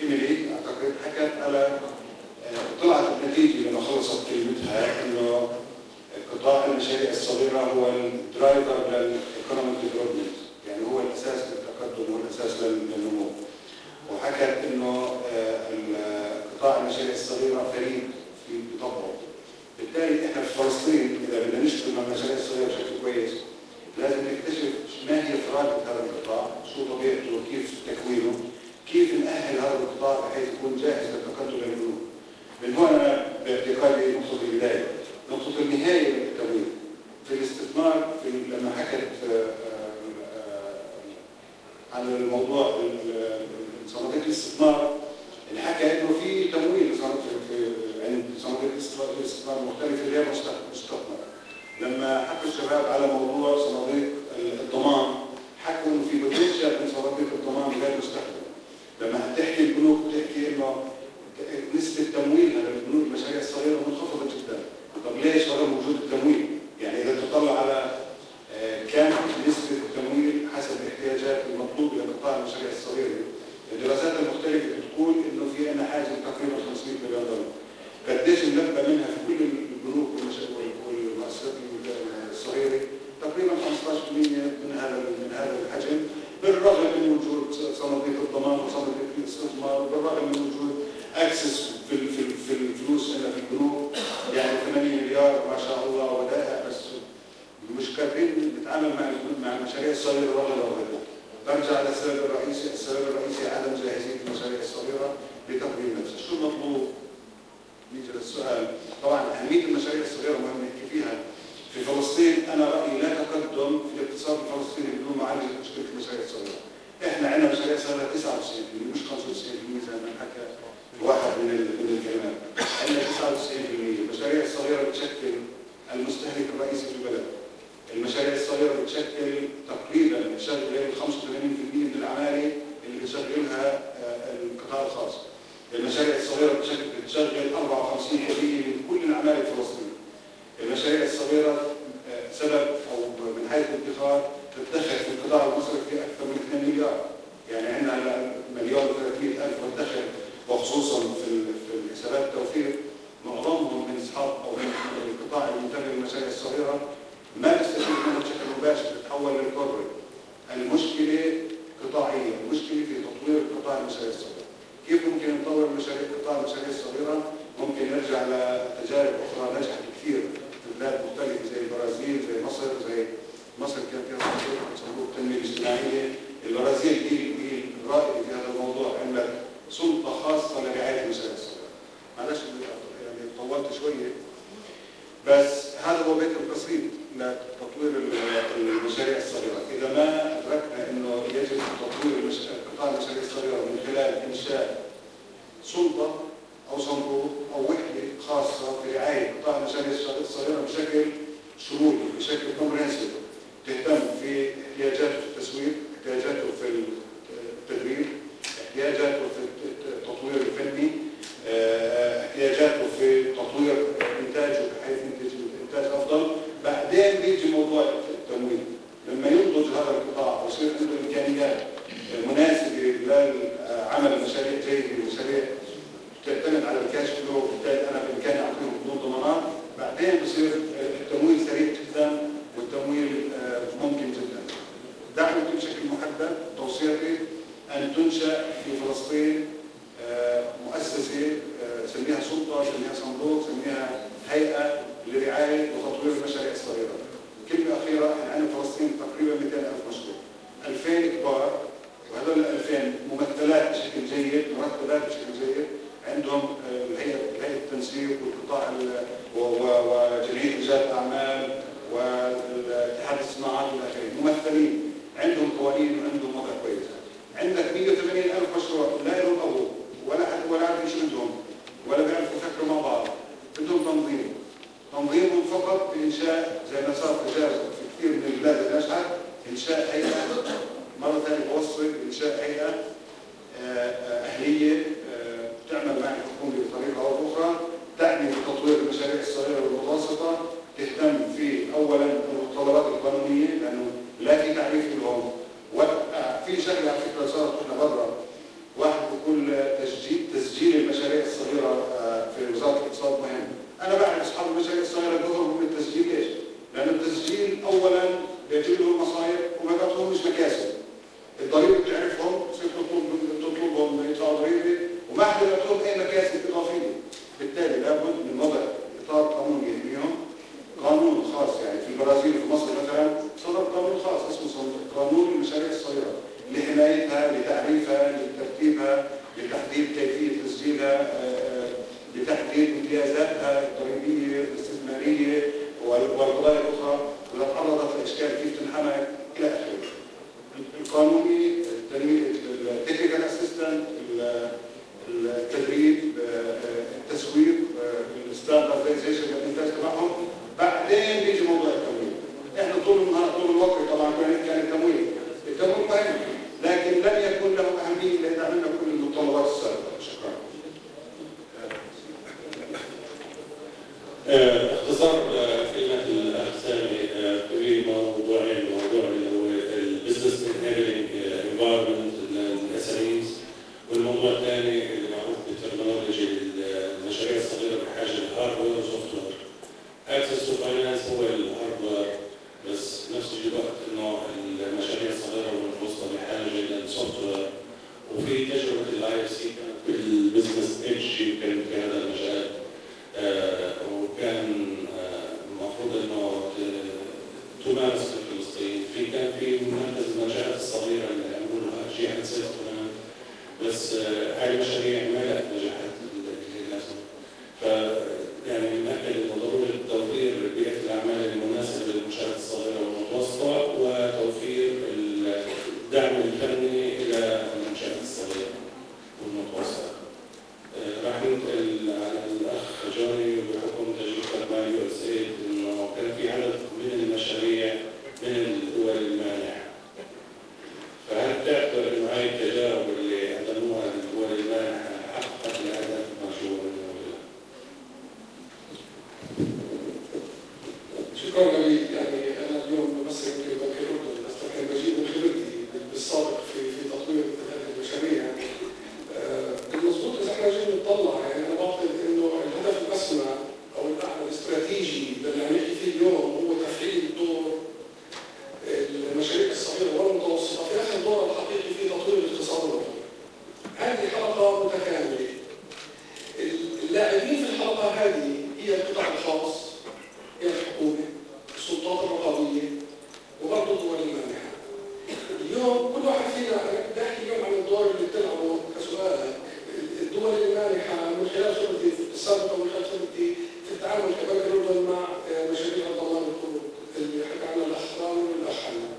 إيميلي اعتقد حكت على طلعت النتيجه لما خلصت كلمتها انه قطاع المشاريع الصغيره هو الدرايفر للايكونوميك ديفلوبمنت، يعني هو الاساس للتقدم والاساس للنمو. وحكت انه قطاع المشاريع الصغيره فريد في بطبعه. بالتالي احنا في فلسطين اذا بدنا نشتغل مع المشاريع الصغيره بشكل كويس لازم نكتشف ما هي ثروات هذا القطاع، شو طبيعته وكيف تكوينه، كيف نأهل هذا القطاع بحيث يكون جاهز للتقدم للبنوك. من هنا باعتقادي نقطة البداية. نقطة النهاية للتمويل في الاستثمار لما حكت عن الموضوع صناديق الاستثمار اللي حكى انه في تمويل عند صناديق الاستثمار المختلفة اللي هي مستثمرة. لما حكوا الشباب على موضوع صناديق الضمان حكوا انه في بوتنشال من صناديق الضمان غير مستخدمة. لما تحكي البنوك بتحكي انه نسبة تمويلها للبنوك المشاريع الصغيرة منخفضة جدا. طب ليش رغم وجود التمويل؟ يعني إذا تطلع على كم نسبة التمويل حسب الاحتياجات المطلوبة لقطاع المشاريع الصغيرة، الدراسات المختلفة بتقول إنه في عندنا حاجة تقريبا 500 مليون دولار. قديش نلبى منها في كل البنوك والمؤسسات الصغيرة؟ تقريبا 15% من هذا الحجم، بالرغم من وجود صناديق الضمان وصناديق الاستثمار، وبالرغم من وجود اكسس في الفلوس هنا في البنوك، يعني 80 مليار ما شاء الله ودائع، بس مش قادرين نتعامل مع المشاريع الصغيره رغم. برجع للسبب الرئيسي عدم جاهزيه المشاريع الصغيره لتقديم نفسها. شو المطلوب؟ نيجي للسؤال. طبعا اهميه المشاريع الصغيره مهم نحكي فيها. في فلسطين انا رايي لا تقدم في الاقتصاد الفلسطيني بدون معالجه مشكله المشاريع الصغيره. احنا عندنا مشاريع صغيره 99% مش 95% زي ما حكى واحد من الكلمات. عندنا 99%. المشاريع الصغيره بتشكل المستهلك الرئيسي في البلد. المشاريع الصغيره بتشكل تقريبا بتشغل 85% من العماله اللي بيشغلها القطاع الخاص. المشاريع الصغيره بتشغل 54% من كل العماله الفلسطينيه. المشاريع الصغيره سبب او من حيث الادخار تدخل في القطاع المصرفي اكثر من 2 مليار. يعني عندنا 1,300,000 مدخر، وخصوصا في الحسابات التوفير معظمهم من اصحاب او من القطاع المنتج للمشاريع الصغيره ما بيستفيد منها بشكل مباشر، بتتحول للكوربريت. المشكله قطاعيه، المشكله في تطوير قطاع المشاريع الصغيره. كيف ممكن نطور قطاع المشاريع الصغيره؟ ممكن نرجع لتجارب اخرى نجحت كثير في بلاد مختلفه زي البرازيل، زي مصر كان فيها صندوق التنميه الاجتماعيه. البرازيل هي الرائده في هذا الموضوع، عملت سلطه خاصه لرعايه المشاريع الصغيره. معلش يعني طولت شويه، بس هذا هو بيت القصيد لتطوير المشاريع الصغيره. اذا ما ادركنا انه يجب تطوير قطاع المشاريع الصغيره من خلال انشاء سلطه او صندوق او وحده خاصه برعايه قطاع المشاريع الصغيره بشكل شمولي، بشكل كومبريهنسيف، تهتم في احتياجاته في التسويق، احتياجاته في التدريب، احتياجاته في التطوير الفني، احتياجاته في تطوير انتاجه بحيث ينتج انتاج افضل. بعدين بيجي موضوع التمويل. لما ينضج هذا القطاع ويصير عنده امكانيات مناسبه لعمل مشاريع جيده ومشاريع تعتمد على الكاش فلو، وبالتالي انا بامكاني اعطيهم بدون ضمانات، بعدين بصير التمويل سريع جدا والتمويل ممكن جدا. دعوتي بشكل محدد، توصيتي ان تنشا في فلسطين مؤسسه سميها سلطه، سميها صندوق، سميها هيئه لرعايه وتطوير المشاريع الصغيره. كلمه اخيره، احنا عندنا في فلسطين تقريبا 200,000 مشروع، 2000 كبار، وهذول ال 2000 ممثلات بشكل جيد، مرتبات بشكل جيد، عندهم هيئه التنسيق والقطاع وجمعيه رجال الاعمال والاتحاد الصناعات والى اخره، ممثلين، عندهم قوانين وعندهم وضع كويس. عندك 180,000 مشروع لا لهم ابو ولا عارف ايش عندهم ولا بيعرفوا يفكروا مع بعض، انشاء زي ما صار في كثير من البلاد الناجحه، انشاء هيئه، مره ثانيه بوصل انشاء هيئه اهليه تعمل مع الحكومه بطريقه او باخرى، تعني تطوير المشاريع الصغيره والمتوسطه، تهتم في اولا المتطلبات القانونيه لانه لا في تعريف لهم، في شغله على فكره صارت احنا برا، واحد بيقول تسجيل المشاريع الصغيره في وزاره الاقتصاد مهم. انا بعرف اصحاب المشاريع الصغيره بيهربوا من التسجيل. ليش؟ لان التسجيل اولا بيجيب لهم مصايب وما بيعطوهمش مكاسب. الضريبه بتعرفهم، تصير تطلبهم يدفعوا ضريبه وما حدا بيعطوهم اي مكاسب اضافيه. بالتالي لابد من وضع اطار قانوني يحميهم، قانون خاص. يعني في البرازيل وفي مصر مثلا صدر قانون خاص اسمه قانون المشاريع الصغيره لحمايتها، لتعريفها، لترتيبها، لتحديد كيفيه تسجيلها، لتحديد امتيازاتها الضريبيه الاستثماريه والقضايا الاخرى، واذا تعرضت لاشكال كيف تنحمى الى اخره. القانوني، التكنيكال اسيستنت، التدريب، التسويق، الستاندردايزيشن الانتاج تبعهم، بعدين بيجي موضوع التمويل. احنا طول النهار طول الوقت طبعا كنا نحكي عن التمويل مهم، لكن لن يكون له اهميه الا اذا عملنا كل المتطلبات السابقه. شكرا. اختصار كلمه الاخ سامي في موضوعين، الموضوع اللي هو البزنس انابلنج انفايرمنت للاساميز، والموضوع الثاني اللي معروف بالترمينولوجي المشاريع الصغيره بحاجه لهاردوير وسوفت وير. اكسس تو فاينانس هو الهاردوير، بس نفس الوقت انه المشاريع الصغيره والمتوسطه بحاجه للسوفت وير. وفي تجربه الاي اف سي كانت بالبزنس ايدج يمكن في هذا المجال، وكان المفروض انه تمارس في فلسطين. كان في مركز المنشآت الصغيره اللي عملوها شيء حدث كمان، بس هاي المشاريع ما نجحت للاسف. يعني نأكد انه ضروره توفير بيئه الاعمال المناسبه للمنشآت الصغيره والمتوسطه، وتوفير الدعم الفني الى المنشآت الصغيره والمتوسطه. راح ننتقل على الاخ جوني بحكم تجربه مع يو اس ايد، انه كان في عدد من المشاريع من الدول المانحه. فهل تعتبر انه هاي التجارب اللي قدموها الدول المانحه حققت الهدف المرجو منه؟ شكرا جميل. يعني انا اليوم بس يمكن بذكر بس كان بجيب من خبرتي بالسابق في تطوير هذه المشاريع. المضبوط اذا احنا جايين نطلع، يعني انا بعتقد انه الهدف الاسمى او الاعلى الاستراتيجي اللي عم نحكي فيه اليوم هو تفعيل دور المشاريع الصغيره والمتوسطه في اخر دورها الحقيقي في تطوير الاقتصاد الوطني. هذه حلقه متكامله. اللاعبين في الحلقه هذه هي القطاع الخاص، هي الحكومه، السلطات الرقابيه، وبرضه الدول المانحه. اليوم كل واحد فينا، انا بدي احكي اليوم عن الدور اللي بتلعبه كسؤالك. الدول المانحه من خلال خبرتي السابقه ومن خلال خبرتي في التعامل كبنك الاردن مع مشاريع ضمان القروض اللي حكى عنها الاخ رامي والاخ حنا.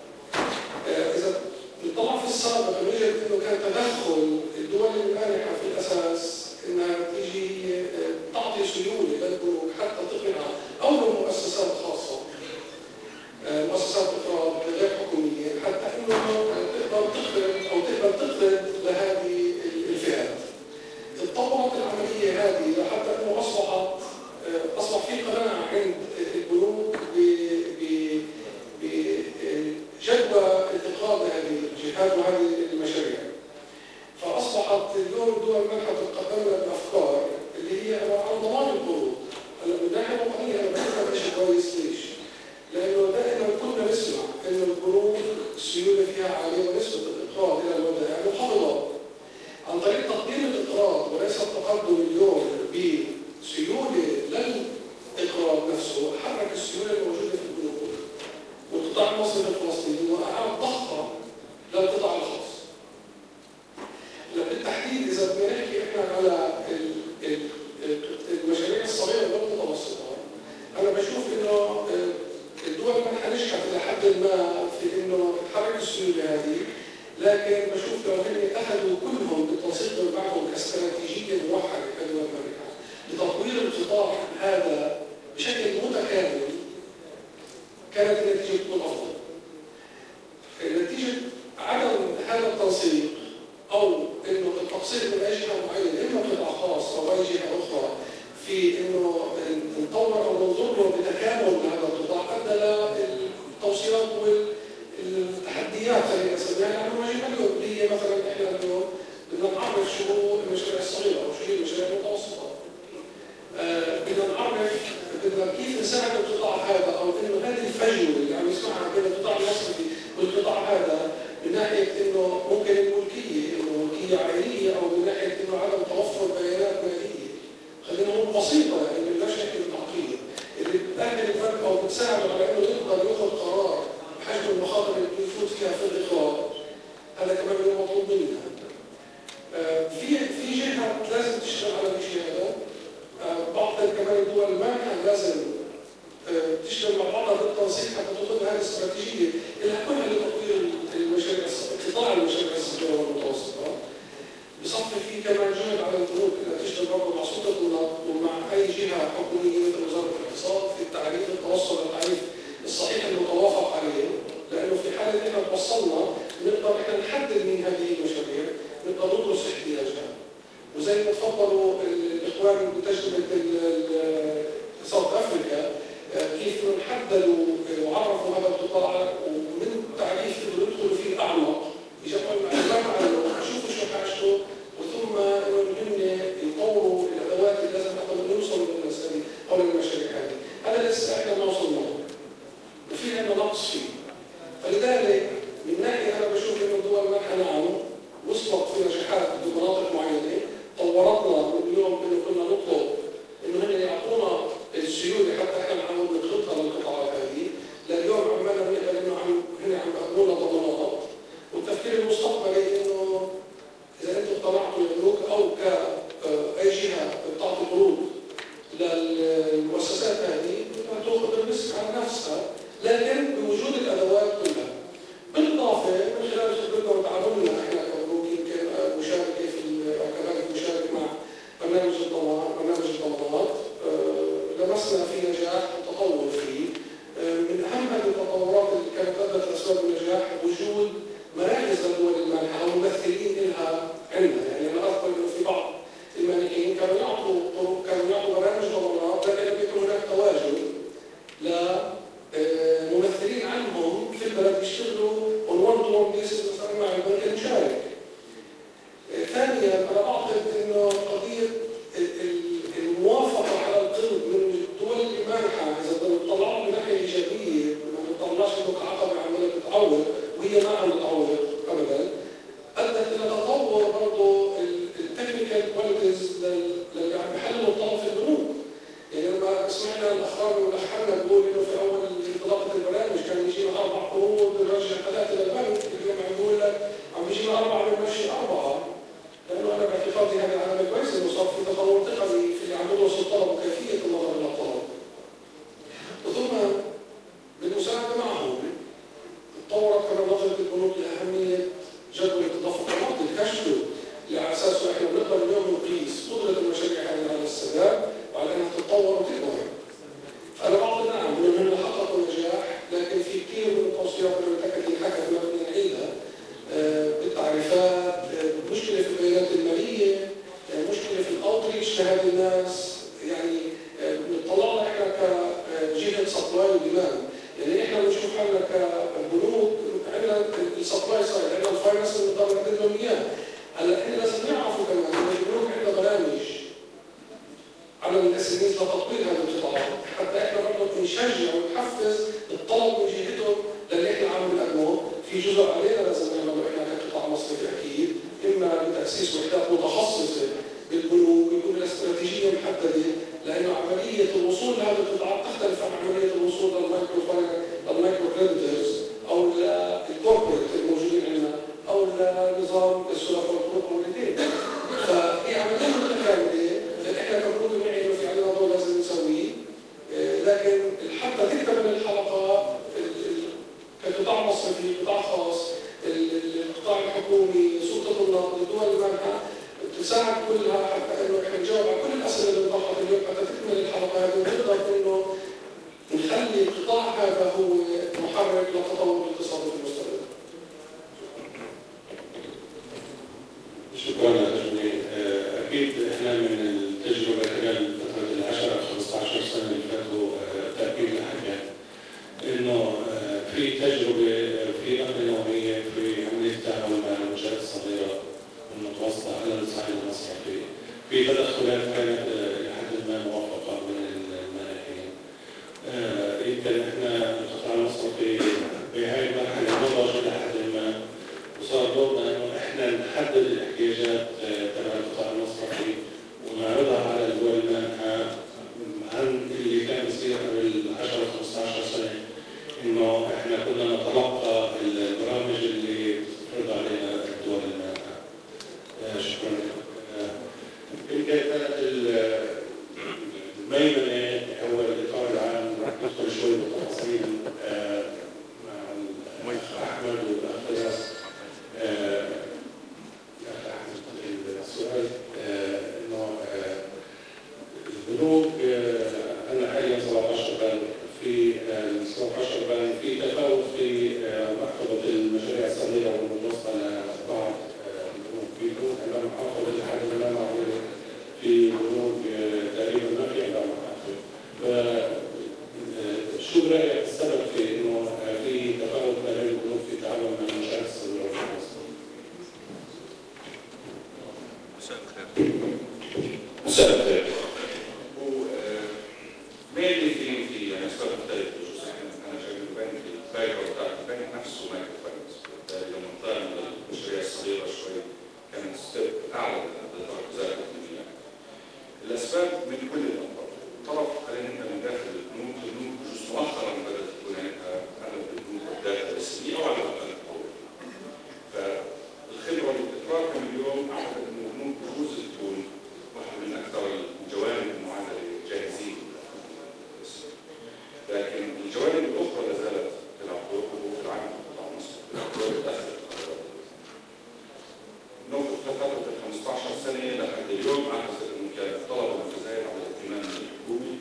اذا نطلع في السابق نجد انه كان تدخل الدول المانحه في الاساس انها تيجي تعطي سيوله للبنوك حتى تقنعها او للمؤسسات الخاصه، مؤسسات اخرى غير حكوميه، حتى انه تقدر تقرض او تقدر تقرض لهذه الفئات. تطورت العمليه هذه لحتى انه اصبح في قناعه اخرى في انه نطور او ننظر له بتكامل لهذا القطاع ادى للتوصيات والتحديات خلينا نسميها لانه واجبنا اليوم اللي هي مثلا احنا اليوم بدنا نعرف شو هو المشاريع الصغيره او شو هي المشاريع المتوسطه. بدنا نعرف بدنا كيف نساعد القطاع هذا او انه هذه الفجوه اللي عم نسمعها بين القطاع المصرفي والقطاع هذا من ناحيه انه ممكن الملكيه انه ملكيه عائليه او من ناحيه انه عدم توفر بيانات ماليه. خلينا نقول بسيطه يعني بلاش نحكي بالتعقيد اللي بتأهل الفرق او بتساعده على انه يقدر ياخذ قرار بحجم المخاطر اللي بيفوت فيها في الاخراج. هذا كمان اللي مطلوب منها. في جهه لازم تشتغل على الشيء هذا. بعض كمان الدول المانحه لازم تشتغل مع بعضها بالتنسيق حتى تاخذ هذه الاستراتيجيه اللي كلها لتطوير المشاريع قطاع المشاريع الصغيره والمتوسطه. بصفي في كمان جهد على البنوك انها تشتغل برضه مع سلطه النقد ومع اي جهه حكوميه مثل وزاره الاقتصاد في التعريف التوصل للتعريف الصحيح المتوافق عليه، لانه في حاله احنا توصلنا نقدر احنا نحدد من هذه المشاريع نقدر ندرس احتياجها. وزي ما تفضلوا الاخوان بتجربه ساوث افريكا كيف حددوا وعرفوا هذا القطاع ومن تعريف انه يدخلوا فيه الاعمق يجمعوا المعلومات عنه يشوفوا شو حاجته وثم انهم يطوروا الادوات اللي لازم حتى يوصلوا للناس هذه او للمشاريع هذه. هذا لسه احنا ما وصلنا له وفي عندنا نقص فيه. فلذلك من ناحيه انا بشوف انه الدول المانحه نعم وصلت في نجاحات بمناطق معينه طورتنا من اليوم انه كنا نطلب انه هن يعطونا السيوله حتى احنا نحاول نخلطها للقطاعات هذه، لليوم عمالنا بنقدر انه هن عم بيقدموا لنا ضمانات والتفكير المستقبلي انه اذا انتم اقتنعتوا البنوك او كاي جهه بتعطي قروض للمؤسسات هذه بدها تاخذ الريسك على نفسها لكن بوجود الادوات كلها. بالاضافه من خلال خبرتنا وتعاملنا احنا كبنوك يمكن مشاركه في او كذلك مشاركه مع برنامج الضمانات لمسنا في نجاح وتطور فيه. من اهم هذه التطورات اللي كانت ادت لاسباب النجاح وجود مراكز للدول المانحه او ممثلين لها عندنا، يعني انا اذكر انه في بعض المانحين كانوا يعطوا برامج ضمانات لكن لم يكن هناك تواجد لممثلين عنهم في البلد يشتغلوا اون 1 تو 1 بيسز مثلا مع البنك المشارك. ثانيا انا اعتقد انه قضيه الموافقه على القرض من الدول المانحه اذا طلعوا من ناحيه ايجابيه ما نطلعش انه كعقبه عماله تتعوض وهي ما عم تتعوض ابدا، ادت الى تطور برضه التكنيكال كواليتيز اللي عم بيحلوا الطلب في البنوك. يعني لما سمعنا الاخبار والاحنا بيقول انه في اول انطلاقه البرامج كان يجينا 4 قروض ونرجع 3 للبنك، اليوم عم بيقول لك عم بيجينا 4 بنمشي 4. لانه انا باعتقادي هذه علامه كويسه انه صار في تطور تقني في اللي عم يدرس الطلب وكيفيه النظر الى الطلب. وثم بالمساعده معهم تطورت كمان نظره البنوك لاهميه جدول التدفق النقدي الكشف اللي على اساسه احنا بنقدر اليوم نقيس قدره المشاريع هذه على السداد وعلى انها تتطور وتكبر. انا بعض نعم انهم حققوا نجاح لكن في كثير من التوصيات اللي متاكد انحكت ما بدنا نعيدها بالتعريفات، مشكله في البيانات الماليه، مشكله في الاوتريتش لهذه الناس. يعني طلعنا احنا كجهه سبلاي وديماند، يعني احنا بنشوف حالنا كبنوك عندنا السبلاي سايد عندنا الفاينانس اللي بنقدر نقدم لهم اياه. هلا احنا لازم نعرفوا كمان ان البنوك عندها برامج على الاسميز لتطوير هذه القطاعات حتى احنا برضه نشجع ونحفز الطلب من جهتهم للي احنا عم بنقدمه. في جزء علينا لازم نعمله احنا كقطاع مصرفي اكيد، اما بتاسيس وحدات متخصصه بالبنوك يكون لها استراتيجيه محدده، لانه عمليه الوصول لهذه القطاعات تختلف عن عمليه الوصول للمايكرو كريديتورز او للكوربريت الموجودين عندنا او لنظام السلف والقروض والدين. فهي عمليه متكامله احنا كبنوك بنعي انه في عندنا دور لازم نسويه، لكن حتى تكتمل الحلقه كقطاع مصرفي، قطاع خاص، القطاع الحكومي، سلطه النقد، الدول المانحه تساعد كلها حتى انه احنا نجاوب على كل الاسئله اللي طرحت اليوم حتى تكمل الحلقه هذه ونقدر انه نخلي القطاع هذا هو الاحتجاجات كانت لحد ما موفقة من المانحين. يمكن احنا القطاع المصرفي بهاي المرحلة نضج إلى حد ما، وصار دورنا انه احنا نحدد الاحتياجات تبع القطاع المصرفي ونعرضها على الدول المانحة عن اللي كان يصير قبل 10-15 سنة، انه احنا كنا نتلقى البرامج اللي تفرض علينا الدول المانحة. شكرا. يمكن كانت الميمنة هو الإطار العام، رح ندخل شوي بالتفاصيل مع الأخ أحمد والأخ ياس. السؤال إنه البنوك أنا حاليا 17 بنك، في 17 بنك في تفاوت في محفظة المشاريع الصغيرة والمتوسطة لبعض البنوك. في بنوك عندها محافظة لحد ما معقولة، في بنوك تقريبا ما في عندها محافظة. فشو رأيك السبب في إنه في تفاوت ما بين البنوك في التعامل مع المشاريع الصغيرة والمتوسطة؟ مساء الخير. مساء الخير. mainly في أسباب مختلفة بجزء. أنا شايف البنك الباك بتاع البنك نفسه مايكرو فاينانس، بالتالي لما طلعنا من المشاريع الصغيرة شوي كانت ستيب أعلى للتركيزات التنموية. الأسباب من كل الأنظار. طرف خلينا نبدأ من داخل البنوك، البنوك بجزء مؤخرا بدأت تكون هناك أغلب البنوك داخل الرسمية أو على الأقل القوية. فالخبرة اللي بتتراكم اليوم أعتقد إنه البنوك بجوز تكون واحدة من أكثر الجوانب المعادلة جاهزين. لكن الجوانب الأخرى لا زالت تلعب دور، وفي العام القطاع المصرفي تلعب دور داخل القرارات. نقطة فترة ال 15 سنة لحد اليوم أعتقد إنه كانت طلب متزايد على الاهتمام الحكومي،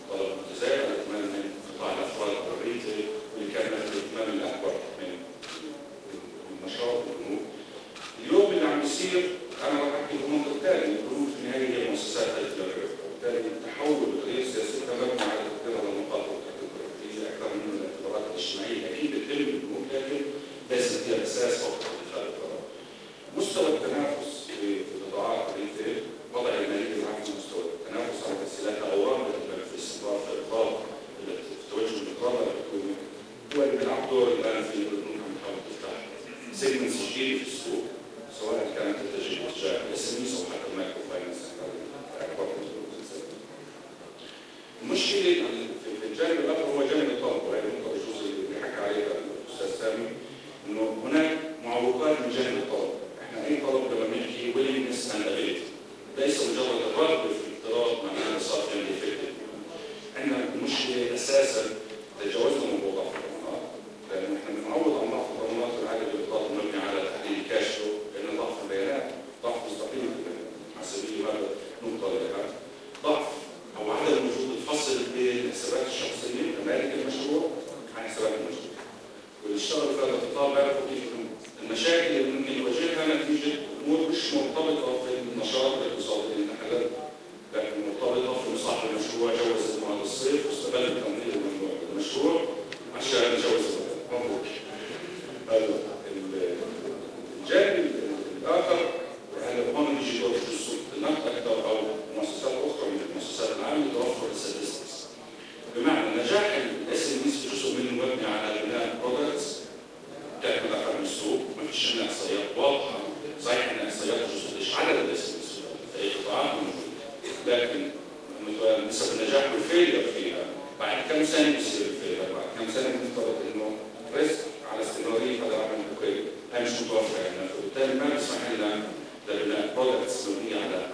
طلب متزايد على الاهتمام من قطاع الأفراد والريتيل، واللي كان الاهتمام الأكبر من النشاط والبنوك. اليوم اللي عم يصير أنا راح أحكي بمنطق ثاني، البنوك في النهاية هي مؤسسات تجارية، وبالتالي التحول وتغيير سياستها مبني على تقدير النقاط أكثر من الاعتبارات الاجتماعية. أكيد بتهم البنوك لكن ليست هي الأساس فقط لاتخاذ القرار. مستوى التنافس في قطاعات الريتيل، وضع المالية العام في مستوى التنافس على تسهيلات أوراق في الاستثمار في الإقراض، في توجه الإقراض الحكومي، هو اللي بيلعب دور الآن في البنوك عم تحاول تفتح سيجمنتس جديد في السوق، سواء كانت تتجه تجاه الSMEs أو حتى المايكرو فاينانس أكبر من المشكلة في الجانب الآخر هو جانب الطلب، وهي النقطة الجزء اللي بيحكي عليها الأستاذ سامي، إنه هناك معوقات من جانب الطلب. إحنا أي طلب لما بنحكي willingness and ability، ليس مجرد الرغبة في الاقتراض معناها صار في عندي فكرة. عندنا المشكلة أساساً تجاوزنا موضوع ضعف الضمانات، لأنه إحنا بنعوض عن ضعف الضمانات العادة بالاقتراض المبني على تحليل الكاش فلو، لأن ضعف البيانات، ضعف مصداقية البيانات، على سبيل هذا نقطة لها، ضعف أو عدم وجود الفصل بين الحسابات الشخصية لمالك المشروع عن حسابات المشروع. واللي اشتغل في هذا القطاع بيعرفوا كيف المشاكل اللي ممكن يواجهها نتيجة أمور مش مرتبطة في النشاط الاقتصادي اللي انحل، لكن مرتبطة في صاحب المشروع جوز مواد الصيف واستغل تمويل المشروع عشان يجوز مبروك. الجانب الآخر هذا هون بيجي دور السوق النقد أكثر أو مؤسسات أخرى من المؤسسات العامة توفر الستاتستكس. بمعنى نجاح الSMEs في جزء منه مبني على بناء برودكتس تعتمد على السوق، ما فيش عندنا إحصائيات واضحة، صحيح إن إحصائيات جزء إيش عدد الSMEs في أي قطاعات موجودة، لكن نسب النجاح والفيلير فيها بعد كم سنة بيصير الفيلير، بعد كم سنة بنفترض إنه ريسك على استمرارية هذا العمل الكويس هاي مش متوفرة عندنا، فبالتالي ما بيسمح لنا لبناء برودكتس مبنية على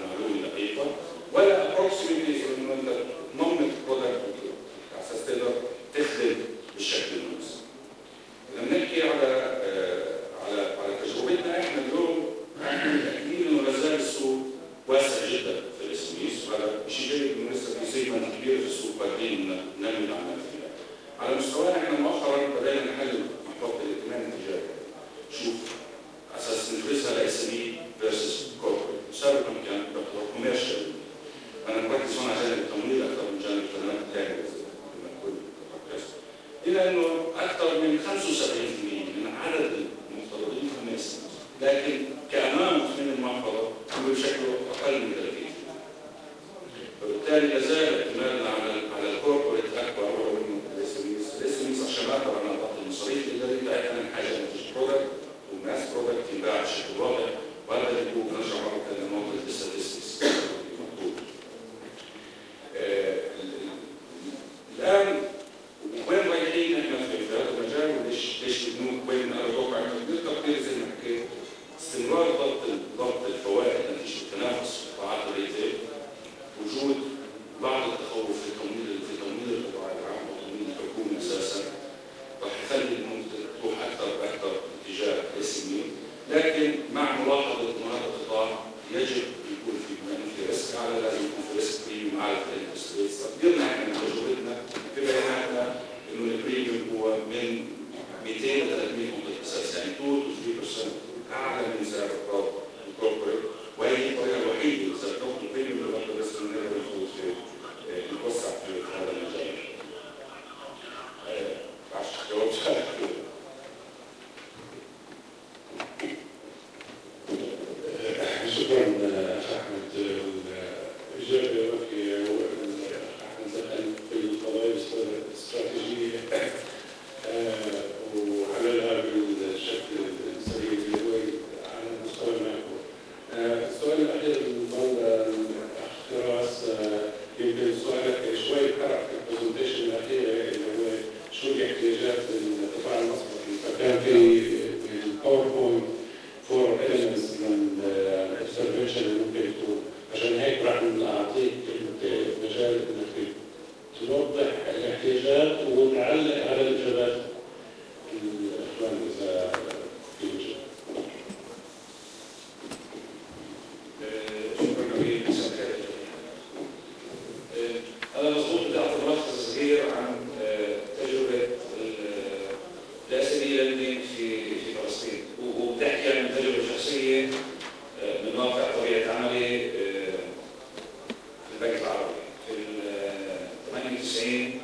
معلومة دقيقة، ولا approximately إنه أنت تنمط برودكت على أساس تقدر تخدم بالشكل المناسب. إذا بنحكي على تجربتنا إحنا اليوم متأكدين إنه لا زال السوق واسع جدا في الSMEs، وهذا شيء جيد إنه لسه في سيجمنت كبير في السوق قادرين ننمي العمل فيها. على مستوانا إحنا مؤخرا بدأنا نحل محفظة الائتمان التجاري. شوف أساس نفرزها لSME versus corporate. سابقا كان بيعتبر كوميرشال. أنا بركز هون على جانب التمويل أكثر من جانب الخدمات التجارية لما نكون مركز. إلى إنه أكثر من 75% من عدد المفترضين هم SMEs، لكن كأماونت من المحفظة هو بشكله أقل من 30%. وبالتالي لا زال اعتمادنا على الكوربوريت اكبر من الاس عشان اقدر انا اغطي المصاريف الاداريه بتاعتنا من حاجه نتيجه برودكت وماس برودكت ينباع بشكل واضح، وهذا اللي هو بنرجع مره ثانيه لنقطه الاستاتستكس المطلوب. الان وين رايحين احنا في هذا المجال وليش بنوك وين نتوقع بالتقدير زي ما حكيت استمرار ضبط الفوائد نتيجه التنافس في قطاعات الريتيل، وجود بعض التخوف في تمويل القطاع العام وتمويل الحكومه اساسا راح يخلي البنوك تروح اكثر باكثر اتجاه الاسمي، لكن مع ملاحظه ان هذا القطاع يجب يكون في ريسك اعلى، لازم يكون في ريسك بريميوم اعلى في الانترست ريتس. تقديرنا احنا من تجربتنا في بياناتنا انه البريميوم هو من 200 ل 300 نقطه اساس، يعني 2 to 3% اعلى من سعر الكوربوريت، وهي الطريقه الوحيده اذا بتاخذ البريميوم اللي بقدر بس نقدر نفوز في نتوسع في هذا المجال. جواب سؤالك. شكرا احمد. الاجابه وفي احمد دخل في القضايا الاستراتيجيه وحللها بالشكل السليم اللي هو على المستوى المعقول. السؤال الاخير من الاخ فراس، يمكن سؤالك شوي حرق في البرزنتيشن الاخيره اللي هو شو الاحتياجات القطاع المصرفي، فكان في الباوربوينت فور elements من الانترفنشن اللي ممكن يكون، عشان هيك راح نعطيك مجال انك توضح الاحتياجات ونعلق على الاجابات الاخوان اذا في وجه. شكرا جزيلا. مساء الخير. انا مظبوط بدي اعطي ملخص صغير عن تجربه الاسئله لندن في فلسطين، وبتحكي عن تجربه شخصيه من واقع طبيعه عملي في البنك العربي. في 98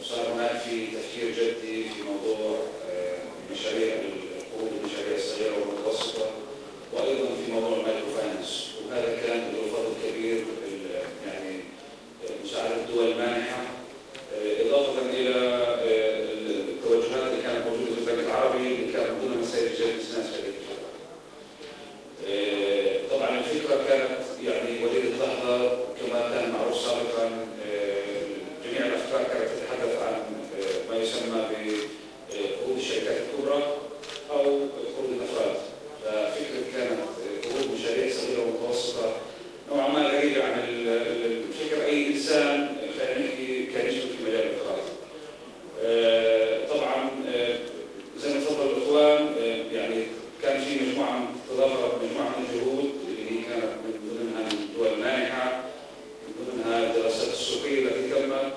صار هناك في تفكير جدي في موضوع مشاريع القروض المشاريع الصغيره والمتوسطه، وايضا في موضوع المايكرو فاينانس، وهذا كان له فضل كبير يعني مساعده الدول المانحه، اضافه الى التوجهات اللي كانت موجوده في البنك العربي اللي كانت من ضمن مسائل جلد الناس في هذه الفتره. طبعا الفكره كانت يعني وليده اللحظه كما كان معروف سابقا، جميع الافكار كانت تتحدث عن ما يسمى بقروض الشركات الكبرى او قروض الافراد، ففكره كانت قروض مشاريع صغيره ومتوسطه نوعا ما غريبه عن الفكره اي انسان خلينا نحكي كان يشتغل في مجال الاقراض. طبعا زي ما تفضل الاخوان يعني كان في مجموعه تضافرت مجموعه من الجهود اللي هي كانت من ضمنها الدول المانحه، من ضمنها الدراسات السوقيه التي تمت،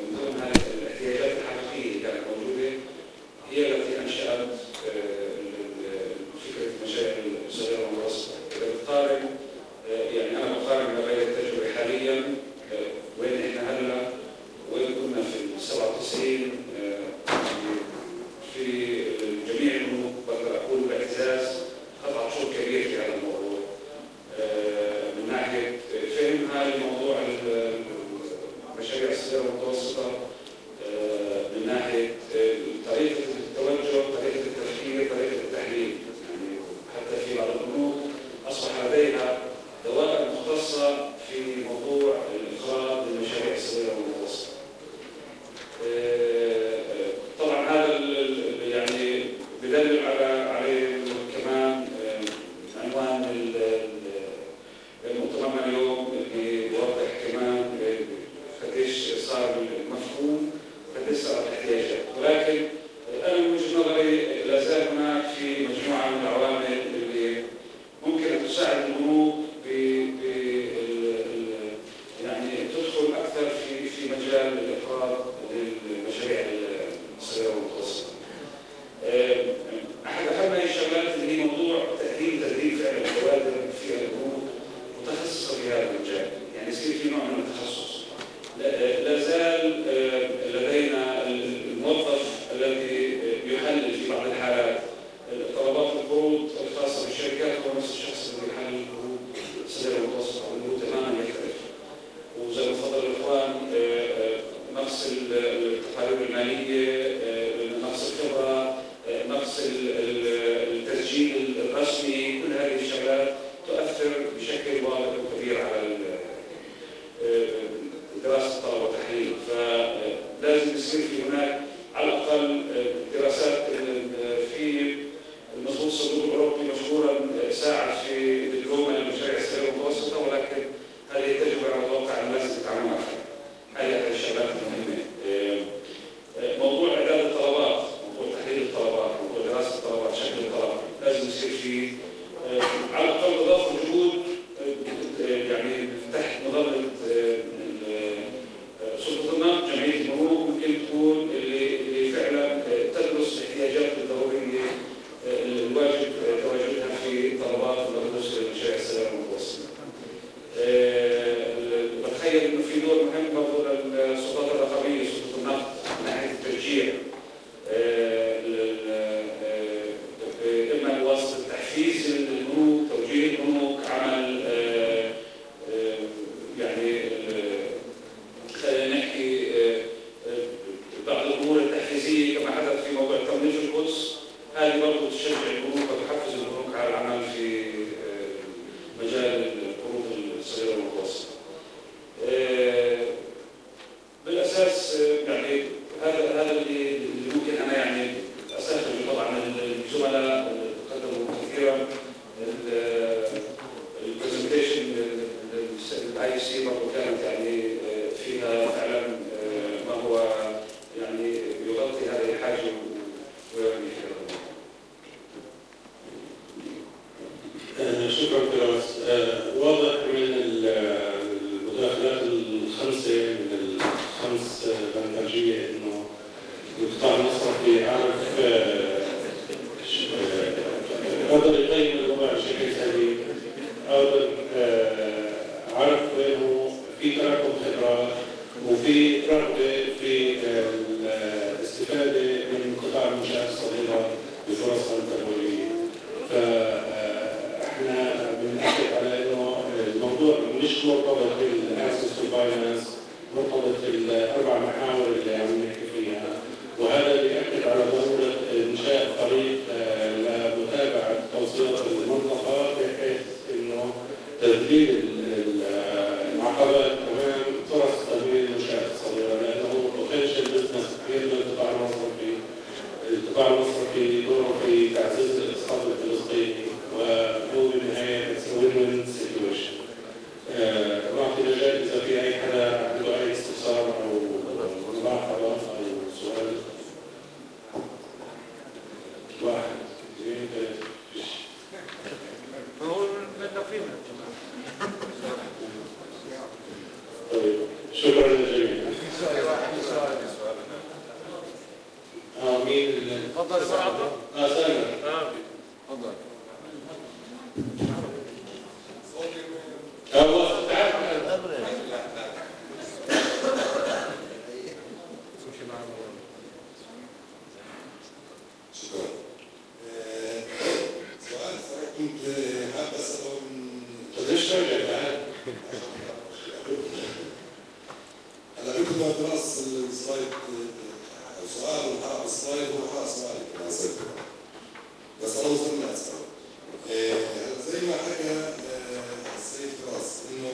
من ضمنها الاحتياجات الحقيقيه اللي كانت موجوده، هي التي انشات فكره المشاريع الصغيره والمتوسطه. اذا بتقارن يعني انا بقارن ما بين التجربه حاليا وين احنا هلا وين كنا في 97 في جميع البنوك، بقدر اقول باعتزاز قطع شوط كبير في هذا الموضوع من ناحيه فهمها لموضوع المشاريع الصغيره والمتوسطه، من ناحيه طريقه التوجه، طريقه التفكير، طريقه التحليل، يعني حتى في بعض البنوك اصبح لديها دوائر مختصه في موضوع الاقراض للمشاريع الصغيره والمتوسطه. طبعا هذا يعني بدل عليه كمان عنوان المؤتمر اليوم اللي يوضح كمان قديش صار المفهوم وقديش صارت الاحتياجات، ولكن انا من وجهه نظري لا زال هناك في مجموعه من العوامل اللي ممكن ان تساعد البنوك يعني تدخل اكثر في مجال الاقراض للمشاريع الصغيره والمتوسطه. احد اهم الشغلات اللي هي موضوع تدريب فعلا الكوادر في البنوك متخصصه في هذا المجال، يعني يصير في نوع من التخصص. لا زال لدينا الموظف الذي يحلل في بعض الحالات طلبات القروض الخاصه بالشركات هو نفس الشخص الذي يحلل القروض الصغيره والمتوسطه، واللي هو تماما يختلف. تحت مظله سلطه النقد جمعيه البنوك ممكن تكون اللي فعلا تدرس الاحتياجات الضروريه الواجب تواجدها في طلبات الرؤوس لمشاريع السلام المتوسطه. بتخيل انه في دور مهم برضه للسلطات الرقابيه، سلطه النقد من ناحيه التشجيع اما بواسطه تحفيز البنوك، توجيه البنوك، عمل يعني خلينا نحكي بعض الامور التحفيزيه كما حدث في موضوع تمويل القدس، هذه برضه تشجع البنوك وتحفز البنوك على العمل في مجال القروض الصغيره والمتوسطه. بالاساس يعني هذا اللي ممكن انا يعني استخدمه. طبعا الزملاء تقدموا كثيرا، البرزنتيشن الاي سي برضه كانت يعني فيها فعلا ما هو يعني يغطي هذه الحاجه ويعني شكرا فراس. واضح من المداخلات الخمسه من الخمس برنامجيه انه القطاع المصرفي عارف قدر يقيم الوضع بشكل سليم، قدر عارف انه في تراكم خبرات وفي رغبه في الاستفاده من قطاع المنشآت الصغيره بفرصها التمويليه. فاحنا بنأكد على انه الموضوع مش مرتبط بالاكسس تو فاينانس، مرتبط بالاربع محاور اللي عم نحكي فيها، وهذا بيأكد على ضروره انشاء طريق لمتابعه توصيات المنطقه بحيث انه تذليل العقبات امام فرص تمويل المنشآت الصغيره، لانه بوتنشال بزنس كبير للقطاع المصرفي. القطاع المصرفي دوره في تعزيز الاقتصاد الفلسطيني، وهو بالنهايه وين سيتويشن. نعطي مجال اذا في اي حدا عنده اي استفسار او ملاحظه او سؤال. واحد اثنين ثلاثه. هو بدنا فينا. طيب شكرا للجميع. مين تفضل سلمى. سلمى. تفضل. شكرا. سؤال صراحة كنت حابب اساله ليش ترجع تعال؟ هلا كنت بدرس السلايد، سؤال وحق السلايد هو حق سؤالي كمان بس انا وصلنا اسال. زي ما حكى السيد فراس انه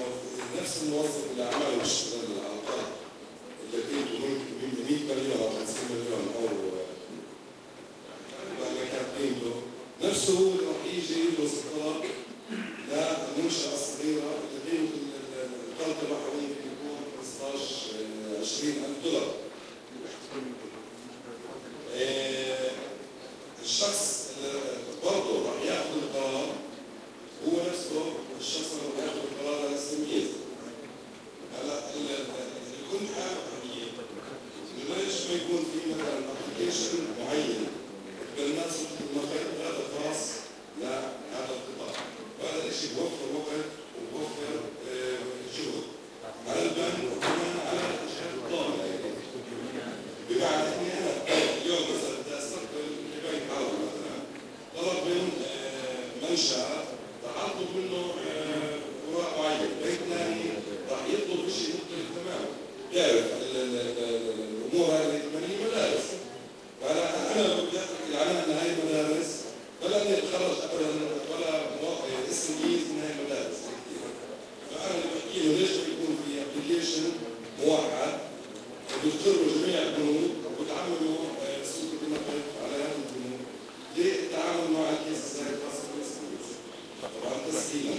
نفس الموظف اللي عمل بيشتغل على الارض اللي قيمته ممكن 100 مليون او 50 مليون او مهما كانت قيمته، نفسه هو اللي راح يجي يدرس الطلب للمنشأة الصغيرة اللي قيمة القرض تبعها ممكن يكون 15-20 ألف دولار. الشخص اللي برضه راح ياخذ القرار هو نفسه الشخص اللي راح ياخذ القرار على السميز. هلا اللي كنت حابب احكيه انه ليش ما يكون في مثلا ابلكيشن معين بالناس المخيط هذا خاص لهذا القطاع، وهذا الشيء بوفر وقت وبوفر جهد على البنك وكمان على الاشياء الضامنه. بمعنى اني انا اليوم مثلا بدي استقبل لبنك عربي مثلا طلب من منشأ راح اطلب منه اوراق معين، بنك ثاني راح يطلب شيء مختلف تماما. بيعرف الامور هذه الائتمانيه مدارس، فانا بدي احكي عنها ان هاي المدارس ولا اني اتخرج ابدا ولا اسم انجليزي من هاي المدارس. فانا اللي بحكي له ليش بيكون في ابلكيشن موحد بيختاروا جميع البنوك وتعاملوا سوق النقد على هذه البنوك للتعامل مع الكيس الزايد خاصه بالسويس طبعا تسهيلا.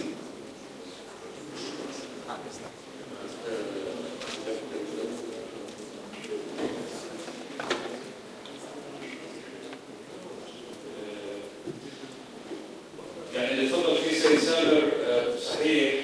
يعني اللي تفضل فيه سيد سامر صحيح،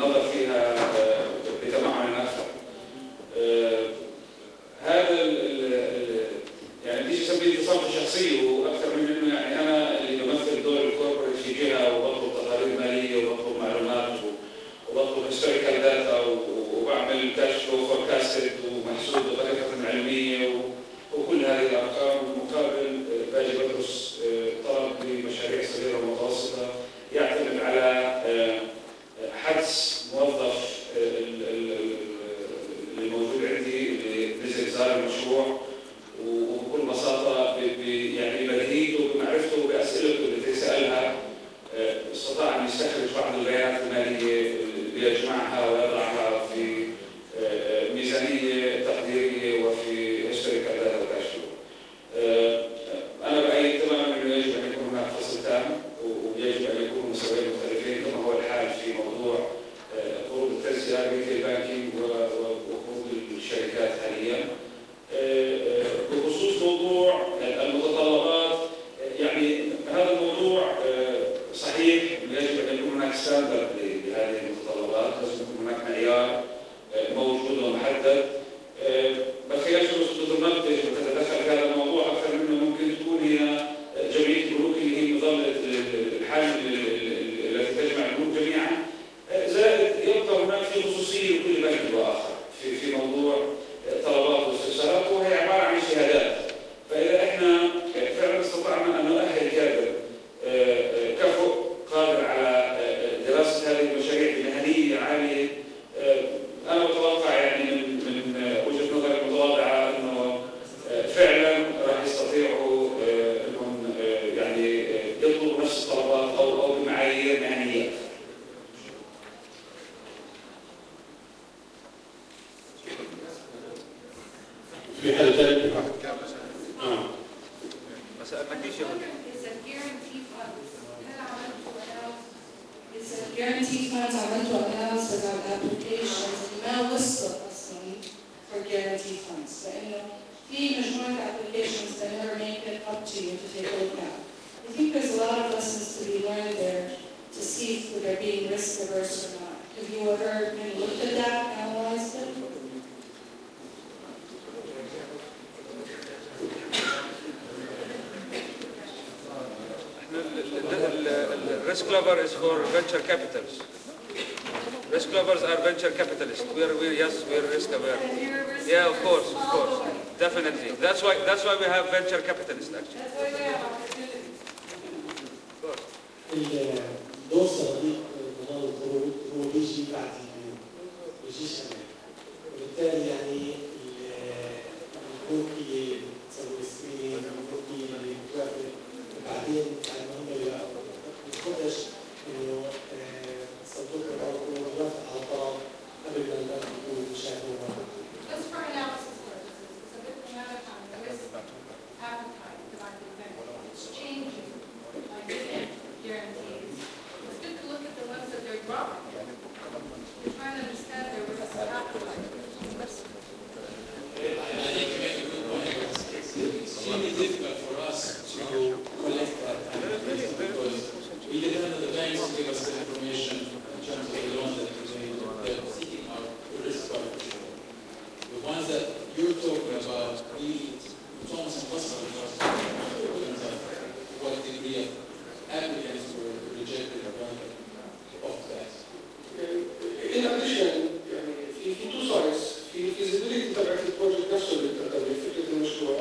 النظر فيها بتمعن اكثر. هذا يعني بديش اسميه تصرف شخصي واكثر من انه يعني انا اللي بمثل دور الكوربريت في جهه وبطلب تقارير ماليه وبطلب معلومات وبطلب هيستوريكال داتا وبعمل كاش فلو فوركاستد ومحسوب بطريقه علميه وكل هذه الارقام. بالمقابل باجي بدرس طلب لمشاريع صغيره ومتوسطه يعتمد على حدس موظف اللي موجود عندي اللي نزل زار المشروع وبكل بساطه يعني ببديهيته وبمعرفته وباسئلته التي سالها استطاع ان يستخرج بعض البيانات الماليه اللي يجمعها ويضعها في ميزانيه تقديريه وفي هيستوريكال داتا وكاش فلو. انا بايد تماما انه يجب ان يكون هناك فصل تام ويجب ان يكونوا مستويين مختلفين كما هو الحال في موضوع قروض التسعير ريتيل بانكينج وقروض الشركات حاليا. بخصوص موضوع المتطلبات يعني هذا الموضوع صحيح يجب ان يكون هناك ستاندرد لهذه المتطلبات، لازم يكون هناك معيار موجود ومحدد. بخلاف سلطة النقد يجب ان تتدخل في هذا الموضوع اكثر منه ممكن تكون هي جمعيه البنوك اللي هي مظله الحامل التي تجمع البنوك جميعا، زائد يبقى هناك في خصوصيه لكل بنك واخر في موضوع طلبات واستفسارات وهي عباره عن شهادات. فاذا احنا فعلا استطعنا ان نؤهل كادر كفؤ قادر على دراسه هذه المشاريع بمهنيه عاليه، انا بتوقع يعني من وجهه نظري المتواضعه انه فعلا راح يستطيعوا انهم يعني يطلبوا نفس الطلبات او بمعايير مهنيه. في حد ثاني؟ ما سألناكيش يا ولد. Guarantee funds عملتوا analysis on applications ما وصلت اصلا for guarantee funds لانه في مجموعه applications that never make it up to you to take a look at. I think there's a lot of lessons to be learned there to see if they're being risk averse or not. Have you ever looked at that, analyzed it? Risk lover is for venture capitals. Risk lovers are venture capitalists. We're risk aware. Yeah, of course, definitely. That's why we have venture capitalists actually. الدور صناديق نظام القروض هو بيجي بعد بيجيش كمان، وبالتالي يعني البنوك اللي بتسوي سكرينينج البنوك اللي بتوافق بعدين المهم اللي ما بتاخدش انه صندوق القروض يوافق على الطلب قبل ما البنك يكون مشاهده. Just for analysis purposes, it's a bit amount of time. There is appetite for that event. It's changing by giving guarantees. It's good to look at the ones that they're dropping. You're trying to understand their risk appetite. I think you make a good point. It's extremely difficult for us to collect that information because we depend on the banks to give us the information in terms of the loans that they're seeking out the risk coverage. The ones that you're talking about, it's almost impossible for us to know in terms of what degree of applicants were rejected or of that. In addition, يعني في two sides، في feasibility تبعت البروجكت نفسه اللي بتقدم فكرة المشروع،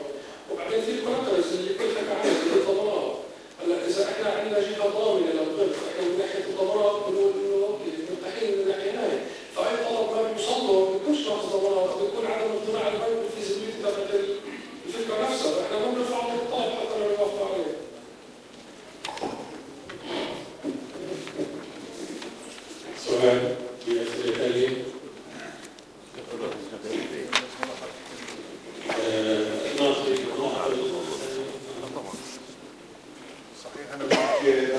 وبعدين في الكونترز اللي كنت حكى عنها اللي هي الضمانات. هلا إذا احنا عندنا جهة ضامنة للطرف، احنا من ناحية الضمانات بنقول إنه أوكي مرتاحين من الناحية هاي، فأي طلب ما بيوصل له ما بيكونش ناقص ضمانات، بيكون عدم اقتناع البنك بالفيزيبيليتي تبعت الفكرة نفسها، احنا ما بنرفع له الطلب حتى لو يوافقوا عليه. سؤال في أسئلة ثانية؟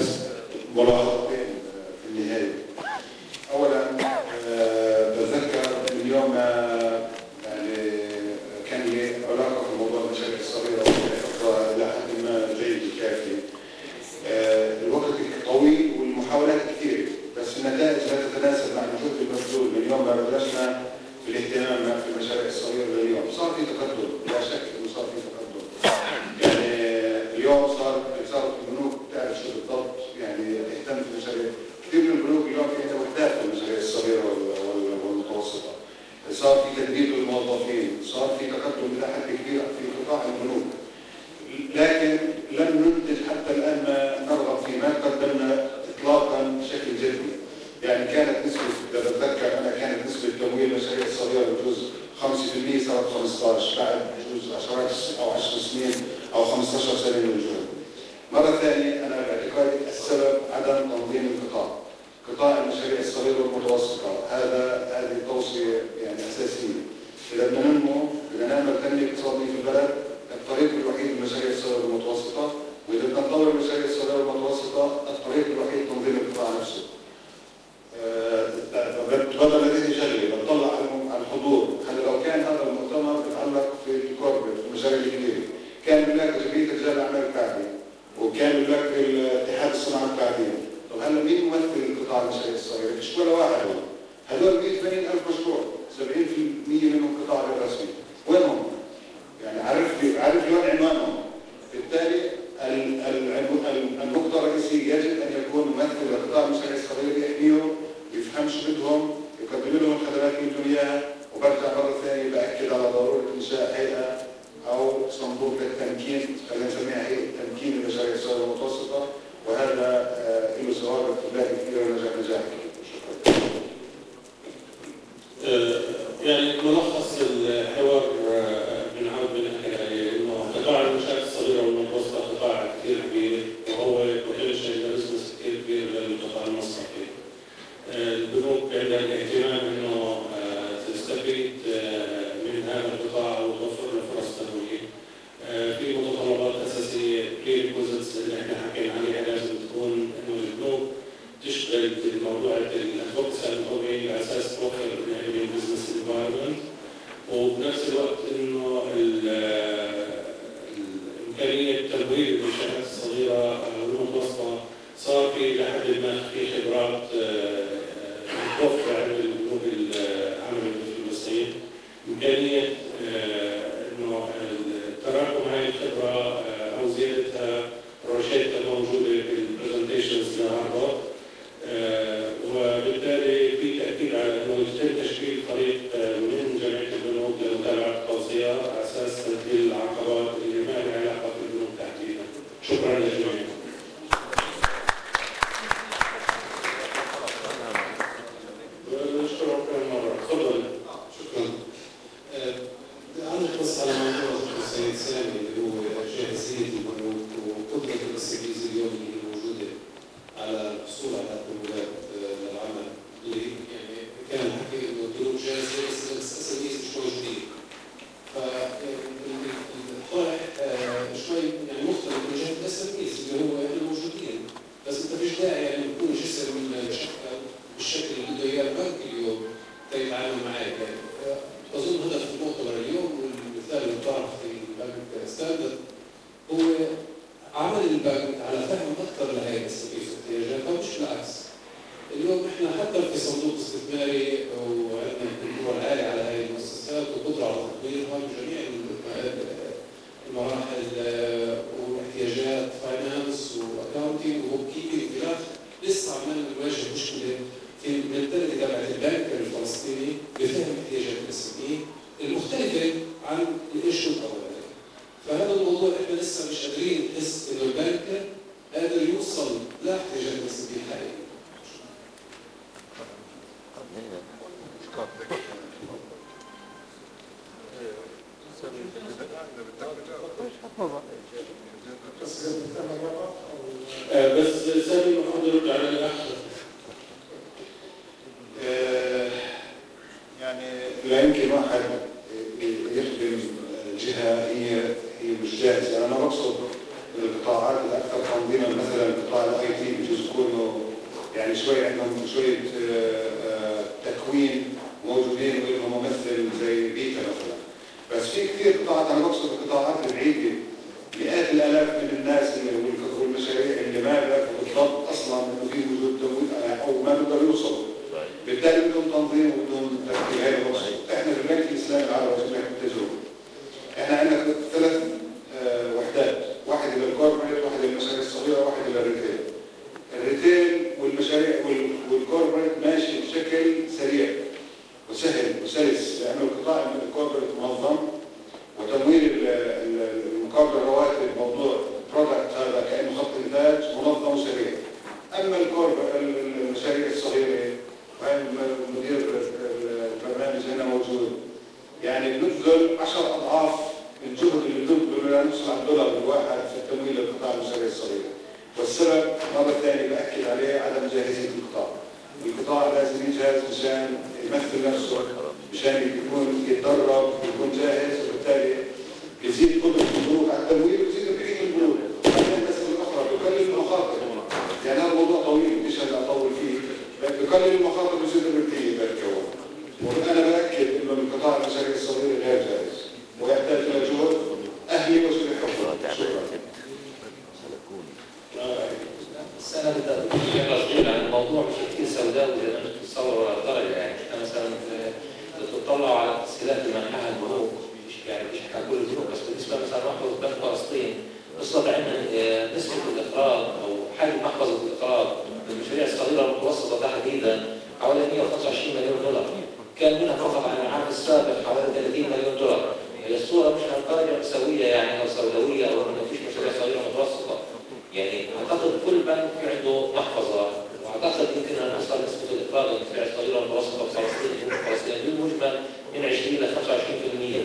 بس ملاحظتين في النهاية. أولا بتذكر من يوم يعني كان لي علاقة في موضوع المشاريع الصغيرة وفترة إلى حد ما جيد كافي. الوقت طويل والمحاولات كثيرة بس النتائج لا تتناسب مع الجهد الموظفين، صار في تقدم الى حد كبير في قطاع البنوك، لكن لم ننتج حتى الان ما نرغب فيه، ما قدمنا اطلاقا بشكل جدي. يعني كانت نسبه، اذا بتذكر انا، كانت نسبه تمويل المشاريع الصغيره بجوز 5%، صارت 15 بعد بجوز عشرات او 10 سنين او 15 سنه من الجهد. مره ثانيه انا باعتقادي السبب عدم تنظيم القطاع. قطاع المشاريع الصغيره والمتوسطه هذه توصيه يعني اساسيه. اذا بدنا ننمو، بدنا نعمل تنميه اقتصاديه في البلد، الطريق الوحيد للمشاريع الصغيره والمتوسطه، واذا بدنا نطور المشاريع الصغيره والمتوسطه الطريق الوحيد تنظيم القطاع نفسه. بتفضل لديه جلي، بتطلع على الحضور، هذا لو كان هذا المؤتمر بيتعلق في الكوربريت في المشاريع الكبيره، كان بنلاقي جمعيه رجال الاعمال القاعدين، وكان بنلاقي اتحاد الصناعه القاعدين. طب هلا مين يمثل قطاع المشاريع الصغيره؟ مش ولا واحد. هذول 180,000 مشروع، 70% منهم قطاع غير رسمي، وينهم؟ يعني عارف لون عنوانهم. بالتالي النقطه الرئيسيه يجب ان يكون ممثل لقطاع المشاريع الصغيره يحميهم، يفهم شو بدهم، يقدم لهم الخدمات اللي بدهم اياها. وبرجع مره ثانيه باكد على ضروره انشاء هيئه او صندوق للتمكين، خلينا نسميها هيئه تمكين المشاريع الصغيره والمتوسطه، وهذا له سوابق تلاقي كثيره ونجاح كبير. شكرا. يعني ملخص الحوار بنعود بنحكي عليه انه قطاع المنشآت الصغيره والمتوسطه قطاع كثير كبير، وهو بوتنشال بزنس كثير كبير للقطاع المصرفي. البنوك عندها الاهتمام انه تستفيد من هذا القطاع وتوفر له فرص تمويل. في متطلبات اساسيه بريكوزيتس اللي احنا حكينا عليها لازم تكون انه البنوك تشتغل بموضوع الفوكس على التمويل على اساس توفر البزنس انفايرمنت، وبنفس الوقت انه امكانيه تمويل المنشآت الصغيره والمتوسطه صار في لحد ما في خبرات متوفره عند البنوك العامله في الفلسطين. امكانيه انه تراكم هذه الخبره او زيادتها روشتها موجوده في البرزنتيشنز النهارده، وبالتالي في تاكيد على انه يتم تشكيل فريق من جمعيه البنوك لمتابعه التوصيات على اساس تسجيل العقبات اللي ما لها علاقه بالبنوك تحديدا. شكرا للجميع. عندك بس على موضوع السيد سامي اللي هو جاهزيه البنوك وقدره الاستفيز اليوم اللي موجوده على الحصول على التمويلات للعمل، اللي يعني كان الحكي انه البنوك جاهزه بس الاساسيين مش موجودين. فالطرح شوي يعني مختلف من جهه الاساسيين اللي هو احنا موجودين، بس انت فيش داعي يعني نكون جسر من بالشكل اللي بده اياه البنك اليوم تيتعامل معك. يعني أظن هدف المؤتمر اليوم والمثال المطرح في البنك ستاندرد هو عمل البنك على فهم أكثر لهي الاحتياجات، مش بالعكس. اليوم إحنا حتى في صندوق استثماري وعندنا كنترول عالي على هذه المؤسسات وقدرة على تطويرها بجميع المراحل واحتياجات فاينانس واكاونتنج وهوب كيبنج وخلاف. لسه عمالنا نواجه مشكلة في المنتاليتي تبعت البنك الفلسطيني بفهم احتياجات الاسمي المختلفة عن الايشو الاولاني. فهذا الموضوع احنا لسه مش قادرين نحس انه البنك قادر يوصل لاحتياجات الاسمي الحقيقية. بس سامي المفروض يرد على الاخ. يعني لا يمكن واحد يخدم جهه هي مش جاهزه. يعني انا بقصد القطاعات الاكثر تنظيما، مثلا قطاع الاي تي بجوز يكونوا يعني شوي عندهم شويه تكوين موجودين ولهم ممثل زي بيتا مثلا. بس في كثير قطاعات، انا بقصد القطاعات البعيده، مئات الالاف من الناس والمشاريع اللي ما بيعرفوا بالضبط اصلا انه في وجود تمويل او ما بيقدروا يوصلوا. بالتالي بدهم تنظيم وبدهم ترتيب. هذا مقصود. احنا في البنك الاسلامي العربي سمعت بالتجربه. احنا عندنا 3 وحدات، واحده للكوربريت، واحده للمشاريع الصغيره، واحده للريتيل. الريتيل والمشاريع والكوربريت ماشي بشكل سريع وسهل وسلس، لانه القطاع الكوربريت والسبب مرة ثانية بأكد عليه عدم جاهزية القطاع. القطاع لازم يجهز مشان يمثل نفسه، مشان يكون يتدرب، يكون جاهز، وبالتالي يزيد قدرة البنوك على التمويل ويزيد ربحية البنوك. بعدين المسألة الأخرى بقلل المخاطر. يعني هذا الموضوع طويل مش هلا أطول فيه، لكن بقلل المخاطر ويزيد الربحية بالكون. وأنا بأكد إنه القطاع المشاريع الصغيرة غير جاهز ويحتاج إلى جهد أهلي وجهد حكومي. شكرا. السنة بدأت عن الموضوع مش كتير سوداوي زي ما انت بتتصور ولا درجة. يعني احنا مثلا بتطلعوا على التسهيلات اللي منحها البنوك، يعني مش حكى كل البنوك، بس بالنسبة مثلا محفظة بنك فلسطين استطاع ان نسبة الإقراض أو حجم محفظة الإقراض للمشاريع الصغيرة والمتوسطة تحديدا حوالي 125 مليون دولار، كان منها فقط عن العام السابق حوالي 30 مليون دولار. هي الصورة مش للدرجة مأساوية يعني أو سوداوية أو إنه مفيش مشاريع صغيرة متوسطة. يعني أعتقد كل بنك في عنده محفظة، وأعتقد يمكن أن نوصل نسبة الإقراض للمشاريع الصغيرة والمتوسطة في فلسطين بالمجمل من 20 إلى 25%.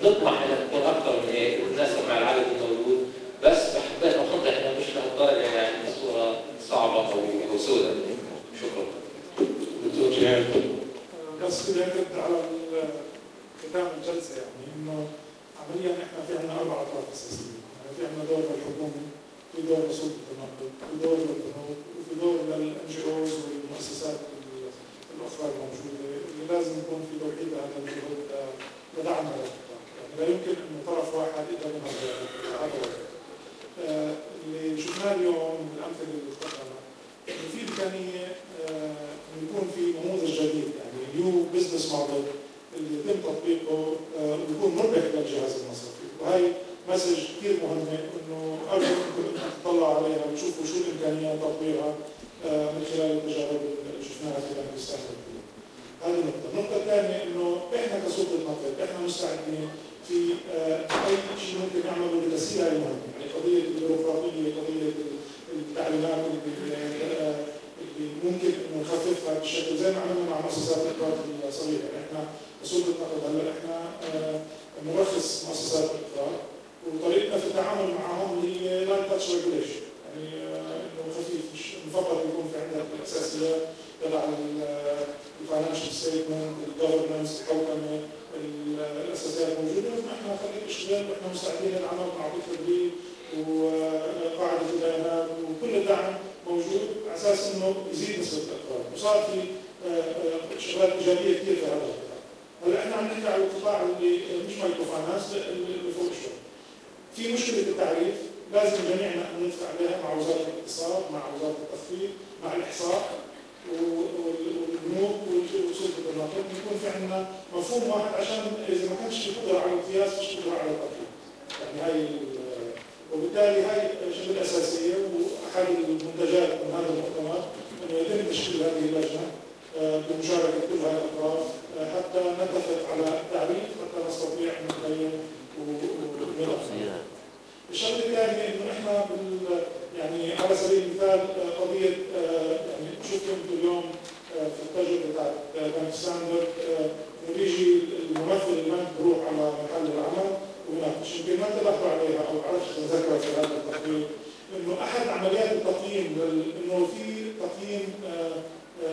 نطمح أن تكون أكثر من هيك وتتناسب مع العدد الموجود، بس حبيت أوضح أنها مش لهالدرجة يعني الصورة صعبة أو سوداء. شكرا. دكتور جهاد. بس بدي أرد على ختام الجلسة، يعني إنه عمليا إحنا في عندنا 4 أطراف أساسية، يعني في عندنا دور الحكومة، في دور سلطة النقد، في دور للبنوك، وفي دور للNGOs والمؤسسات الأخرى الموجودة اللي لازم يكون في توحيد هذا الجهود لدعم هذا القطاع، يعني لا يمكن إنه طرف واحد يقدر ينهض هذا الوضع. اللي شفناه اليوم من الأمثلة اللي ذكرناها إنه في إمكانية إنه يكون في نموذج جديد، يعني نيو بزنس موديل اللي يتم تطبيقه ويكون مربح للجهاز المصرفي، وهي مسج كثير مهمة إنه أرجو أنكم تطلعوا عليها وتشوفوا شو الإمكانيات تطبيقها من خلال التجارب اللي شفناها في بنك الساحل. هذه النقطة. النقطة الثانية إنه إحنا كسلطة نقد إحنا مستعدين في أي شيء ممكن نعمله لتسهيل هذه المهمة، يعني قضية البيروقراطية، قضية التعليمات اللي ممكن إنه نخففها بشكل زي ما عملنا مع مؤسسات الإقراض الصغيرة. إحنا كسلطة نقد هلا إحنا نرخص مؤسسات الإقراض وطريقتنا في التعامل معهم هي لا تاتش ريجوليشن، يعني انه خفيف، مش فقط يكون في عندك الاساسيات تبع الفاينانشال ستيتمنت، الجفرنس، الحوكمه، الاساسيات موجوده، احنا خليك اشتغل واحنا مستعدين للعمل مع تدريب وقاعده البيانات وكل الدعم موجود على اساس انه يزيد نسبه الاقراض، وصار في شغلات ايجابيه كثير في هذا القطاع. هلا احنا عم نحكي على القطاع اللي مش مايكرو فاينانس، اللي فوق شوي. في مشكلة التعريف لازم جميعنا ندفع عليها مع وزارة الاقتصاد، مع وزارة التخطيط، مع الإحصاء والبنوك وسلطة النقد، يكون في عندنا مفهوم واحد عشان إذا ما كانش في قدرة على القياس مش قدرة على التقييم. يعني هاي وبالتالي هاي شغلة أساسية، وأحد المنتجات من هذا المؤتمر إنه يتم تشكيل هذه اللجنة بمشاركة كل هاي الأطراف حتى نتفق على تعريف حتى نستطيع أن نقيم الشغله الثانيه انه احنا يعني على سبيل المثال قضيه يعني شفتوا انتم اليوم في التجربه بتاعت بنك ستاندرد انه بيجي الممثل البنك بروح على محل العمل وبناقش، يمكن ما انتبهتوا عليها او عرفت تذكروا في هذا التقرير انه احد عمليات التقييم انه في تقييم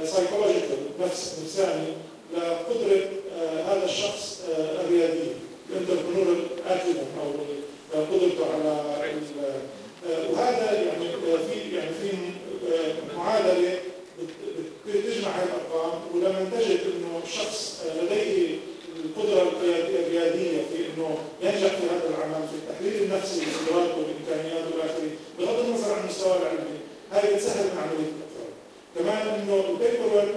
سايكولوجيكال نفساني لقدره هذا الشخص الرياديه، الانتربرنور اكيدم او قدرته على وهذا يعني في معادله تجمع هذه الارقام، ولما نجد انه الشخص لديه القدره الرياديه في انه ينجح في هذا العمل في التحليل النفسي للقدرات والامكانيات والى اخره، بغض النظر عن المستوى العلمي، هذه بتسهل من عمليه الاقرار. كمان انه البيبر ورك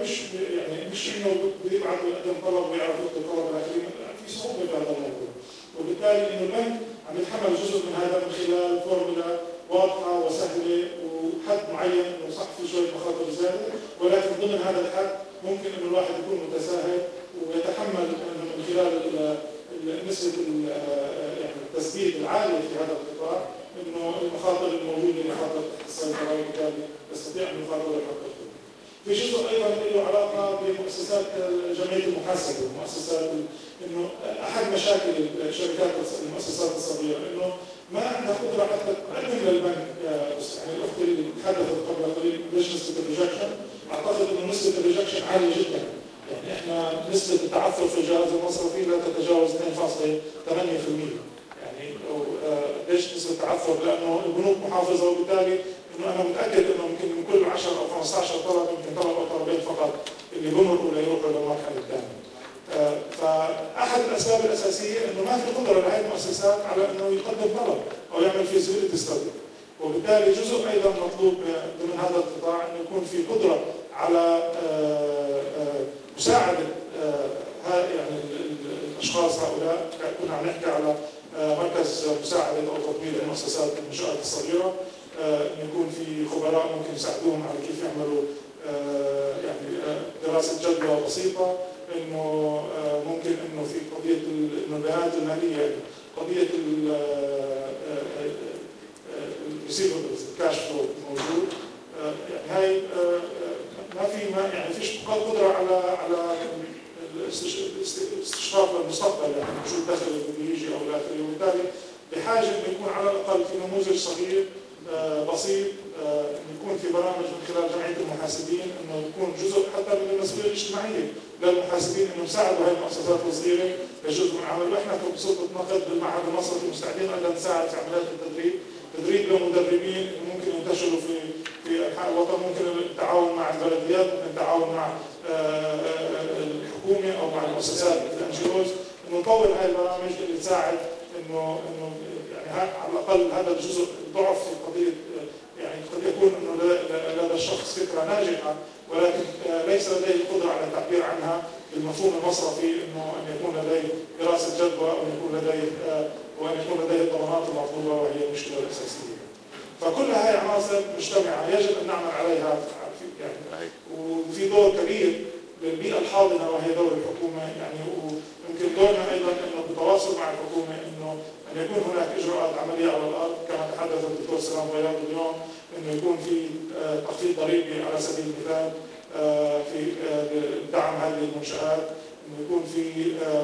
مش انه بيبعث ويقدم طلب ويعرف يكتب طلب الى اخره، في صعوبه في هذا الموضوع. وبالتالي انه البنك عم يتحمل جزء من هذا من خلال فورمولا واضحه وسهله وحد معين، انه صح في شويه مخاطر زياده، ولكن ضمن هذا الحد ممكن انه الواحد يكون متساهل ويتحمل من خلال نسبه يعني التثبيت العاليه في هذا القطاع انه المخاطر الموجوده مخاطر السيطره، وبالتالي يستطيع ان يخاطر ويحقق. في جزء ايضا له علاقه بمؤسسات مؤسسات جمعيه المحاسبه والمؤسسات، انه احد مشاكل الشركات المؤسسات الصغيره انه ما عندها قدره حتى تقدم للبنك. يعني الاخت اللي تحدثت قبل قليل ليش نسبه الريجكشن، اعتقد انه نسبه الريجكشن عاليه جدا. يعني احنا نسبه التعثر في الجهاز المصرفي لا تتجاوز 2.8%. يعني ليش نسبه التعثر؟ لانه البنوك محافظه، وبالتالي انه انا متاكد انه يمكن من كل 10 او 15 طلب يمكن طلب او طلبين فقط اللي بمرقوا ليروحوا للمرحله الثانيه. فاحد الاسباب الاساسيه انه ما في قدره لهذه المؤسسات على انه يقدم طلب او يعمل فيزيبيليتي ستدي، وبالتالي جزء ايضا مطلوب ضمن هذا القطاع انه يكون في قدره على مساعده يعني الاشخاص هؤلاء. كنا عم نحكي على مركز مساعده او تطوير المؤسسات المنشآت الصغيره، انه يكون في خبراء ممكن يساعدوهم على كيف يعملوا يعني دراسه جدوى بسيطه، انه ممكن انه في قضيه البيانات الماليه، قضيه الريسيفبلز الكاش فلو موجود. يعني هاي ما يعني فيش قدره على استشراف المستقبل، يعني وجود دخل اللي يجي او لا يجي، وبالتالي بحاجه انه يكون على الاقل في نموذج صغير بسيط، يكون في برامج من خلال جمعيه المحاسبين، انه يكون جزء حتى من المسؤوليه الاجتماعيه للمحاسبين انه يساعدوا هذه المؤسسات الصغيره كجزء من عمل. واحنا كسلطه نقد بالمعهد المصرفي مستعدين ايضا نساعد في عمليات تدريب للمدربين ممكن ينتشروا في انحاء الوطن، ممكن التعاون مع البلديات، ممكن التعاون مع الحكومه او مع المؤسسات الNGOs، انه نطور هذه البرامج اللي تساعد انه يعني على الاقل هذا الجزء ضعف في قضيه. يعني قد يكون انه لدى الشخص فكره ناجحه ولكن ليس لديه القدره على التعبير عنها بالمفهوم المصرفي، انه ان يكون لديه دراسه جدوى او وان يكون لديه الضمانات المطلوبه، وهي المشكله الاساسيه. فكل هذه عناصر مجتمعه يجب ان نعمل عليها يعني، وفي دور كبير للبيئه الحاضنه وهي دور الحكومه. يعني ويمكن دورنا ايضا انه بالتواصل مع الحكومه انه ان يكون هناك اجراءات عمليه على الارض، كما تحدث الدكتور سلام بياض اليوم، انه يكون في تخفيض ضريبي على سبيل المثال في دعم هذه المنشآت، انه يكون في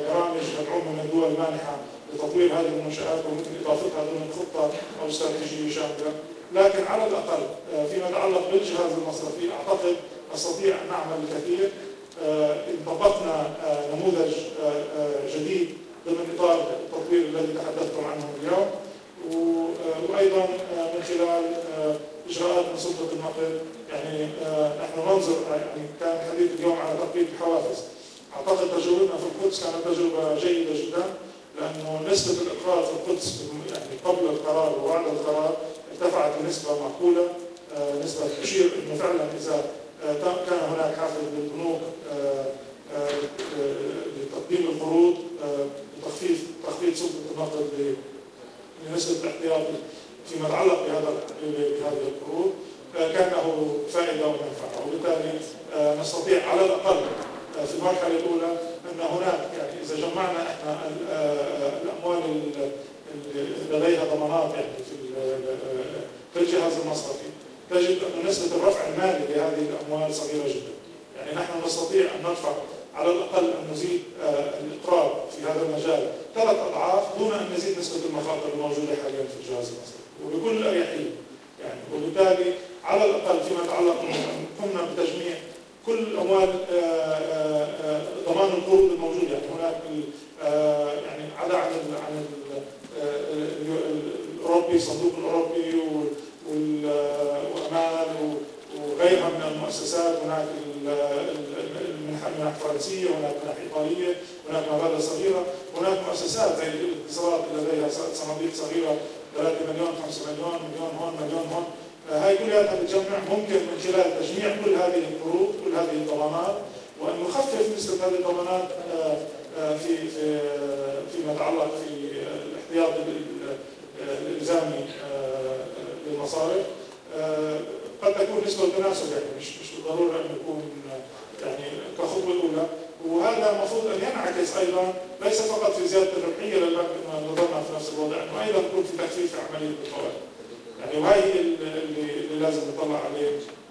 برامج مدعومه من الدول المانحه لتطوير هذه المنشآت وممكن اضافتها ضمن خطه او استراتيجيه شامله. لكن على الاقل فيما يتعلق بالجهاز المصرفي اعتقد نستطيع ان نعمل الكثير ان طبقنا نموذج جديد ضمن اطار التطوير الذي تحدثتم عنه اليوم، وايضا من خلال اجراءات من سلطه النقد. يعني نحن ننظر، يعني كان الحديث اليوم على تقليد الحوافز. اعتقد تجربتنا في القدس كانت تجربه جيده جدا، لانه نسبه الاقراض في القدس يعني قبل القرار وبعد القرار ارتفعت بنسبه معقوله، نسبه تشير انه فعلا اذا كان هناك حافز للبنوك لتقديم القروض تخفيض سلطه النقد لنسبه الاحتياط فيما يتعلق بهذه القروض كان له فائده ومنفعه، وبالتالي نستطيع على الاقل في المرحله الاولى ان هناك، يعني اذا جمعنا احنا الاموال اللي لديها ضمانات يعني في الجهاز المصرفي، تجد ان نسبه الرفع المالي لهذه الاموال صغيره جدا. يعني نحن نستطيع ان نرفع على الاقل ان نزيد الاقراض في هذا المجال 3 أضعاف دون ان نزيد نسبه المخاطر الموجوده حاليا في الجهاز المصرفي وبكل اريحيه. يعني وبالتالي على الاقل فيما يتعلق قمنا بتجميع كل اموال ضمان القروض الموجوده. يعني هناك يعني عدا عن الاوروبي، الصندوق الاوروبي وامان وغيرها من المؤسسات، هناك المنح الفرنسيه، هناك منح ايطاليه، هناك مبالغ صغيره، هناك مؤسسات زي الاتصالات اللي لديها صناديق صغيره 3 مليون، 5 مليون، مليون هون، مليون هون. هاي كلها بتجمع ممكن من خلال تجميع كل هذه القروض، كل هذه الضمانات، وان نخفف نسبه هذه الضمانات فيما يتعلق في الاحتياط الالزامي للمصارف. قد تكون نسبه تناسب، يعني مش بالضروره ان يكون يعني كخطوه اولى، وهذا المفروض ان ينعكس ايضا ليس فقط في زياده الربحيه للبنك انه نظرنا في نفس الوضع، انه ايضا يكون في تخفيف في عمليه الفوائد. يعني وهي اللي لازم نطلع عليه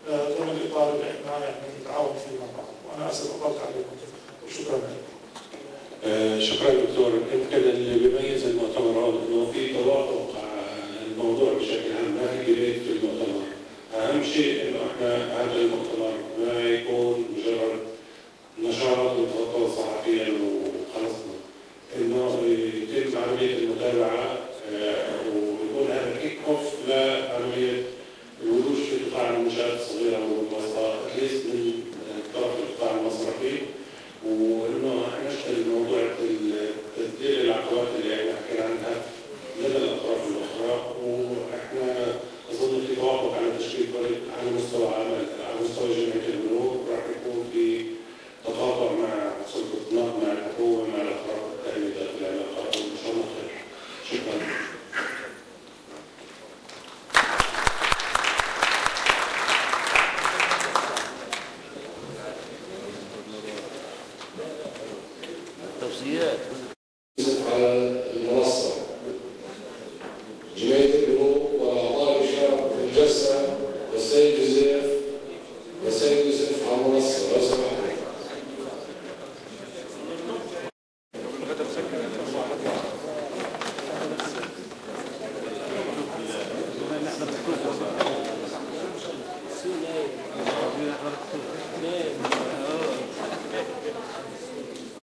ضمن الاطار اللي احنا يعني نتعاون فيه مع بعض. وانا اسف اطلت عليكم وشكرا لكم. شكرا دكتور. يمكن اللي بيميز المؤتمرات انه في توافق على الموضوع بشكل عام، ما في ديبيت في المؤتمر. اهم شيء انه احنا هذا المؤتمر ما يكون مجرد نشاط وتغطى صحفيا وخلصنا، انه يتم عمليه المتابعه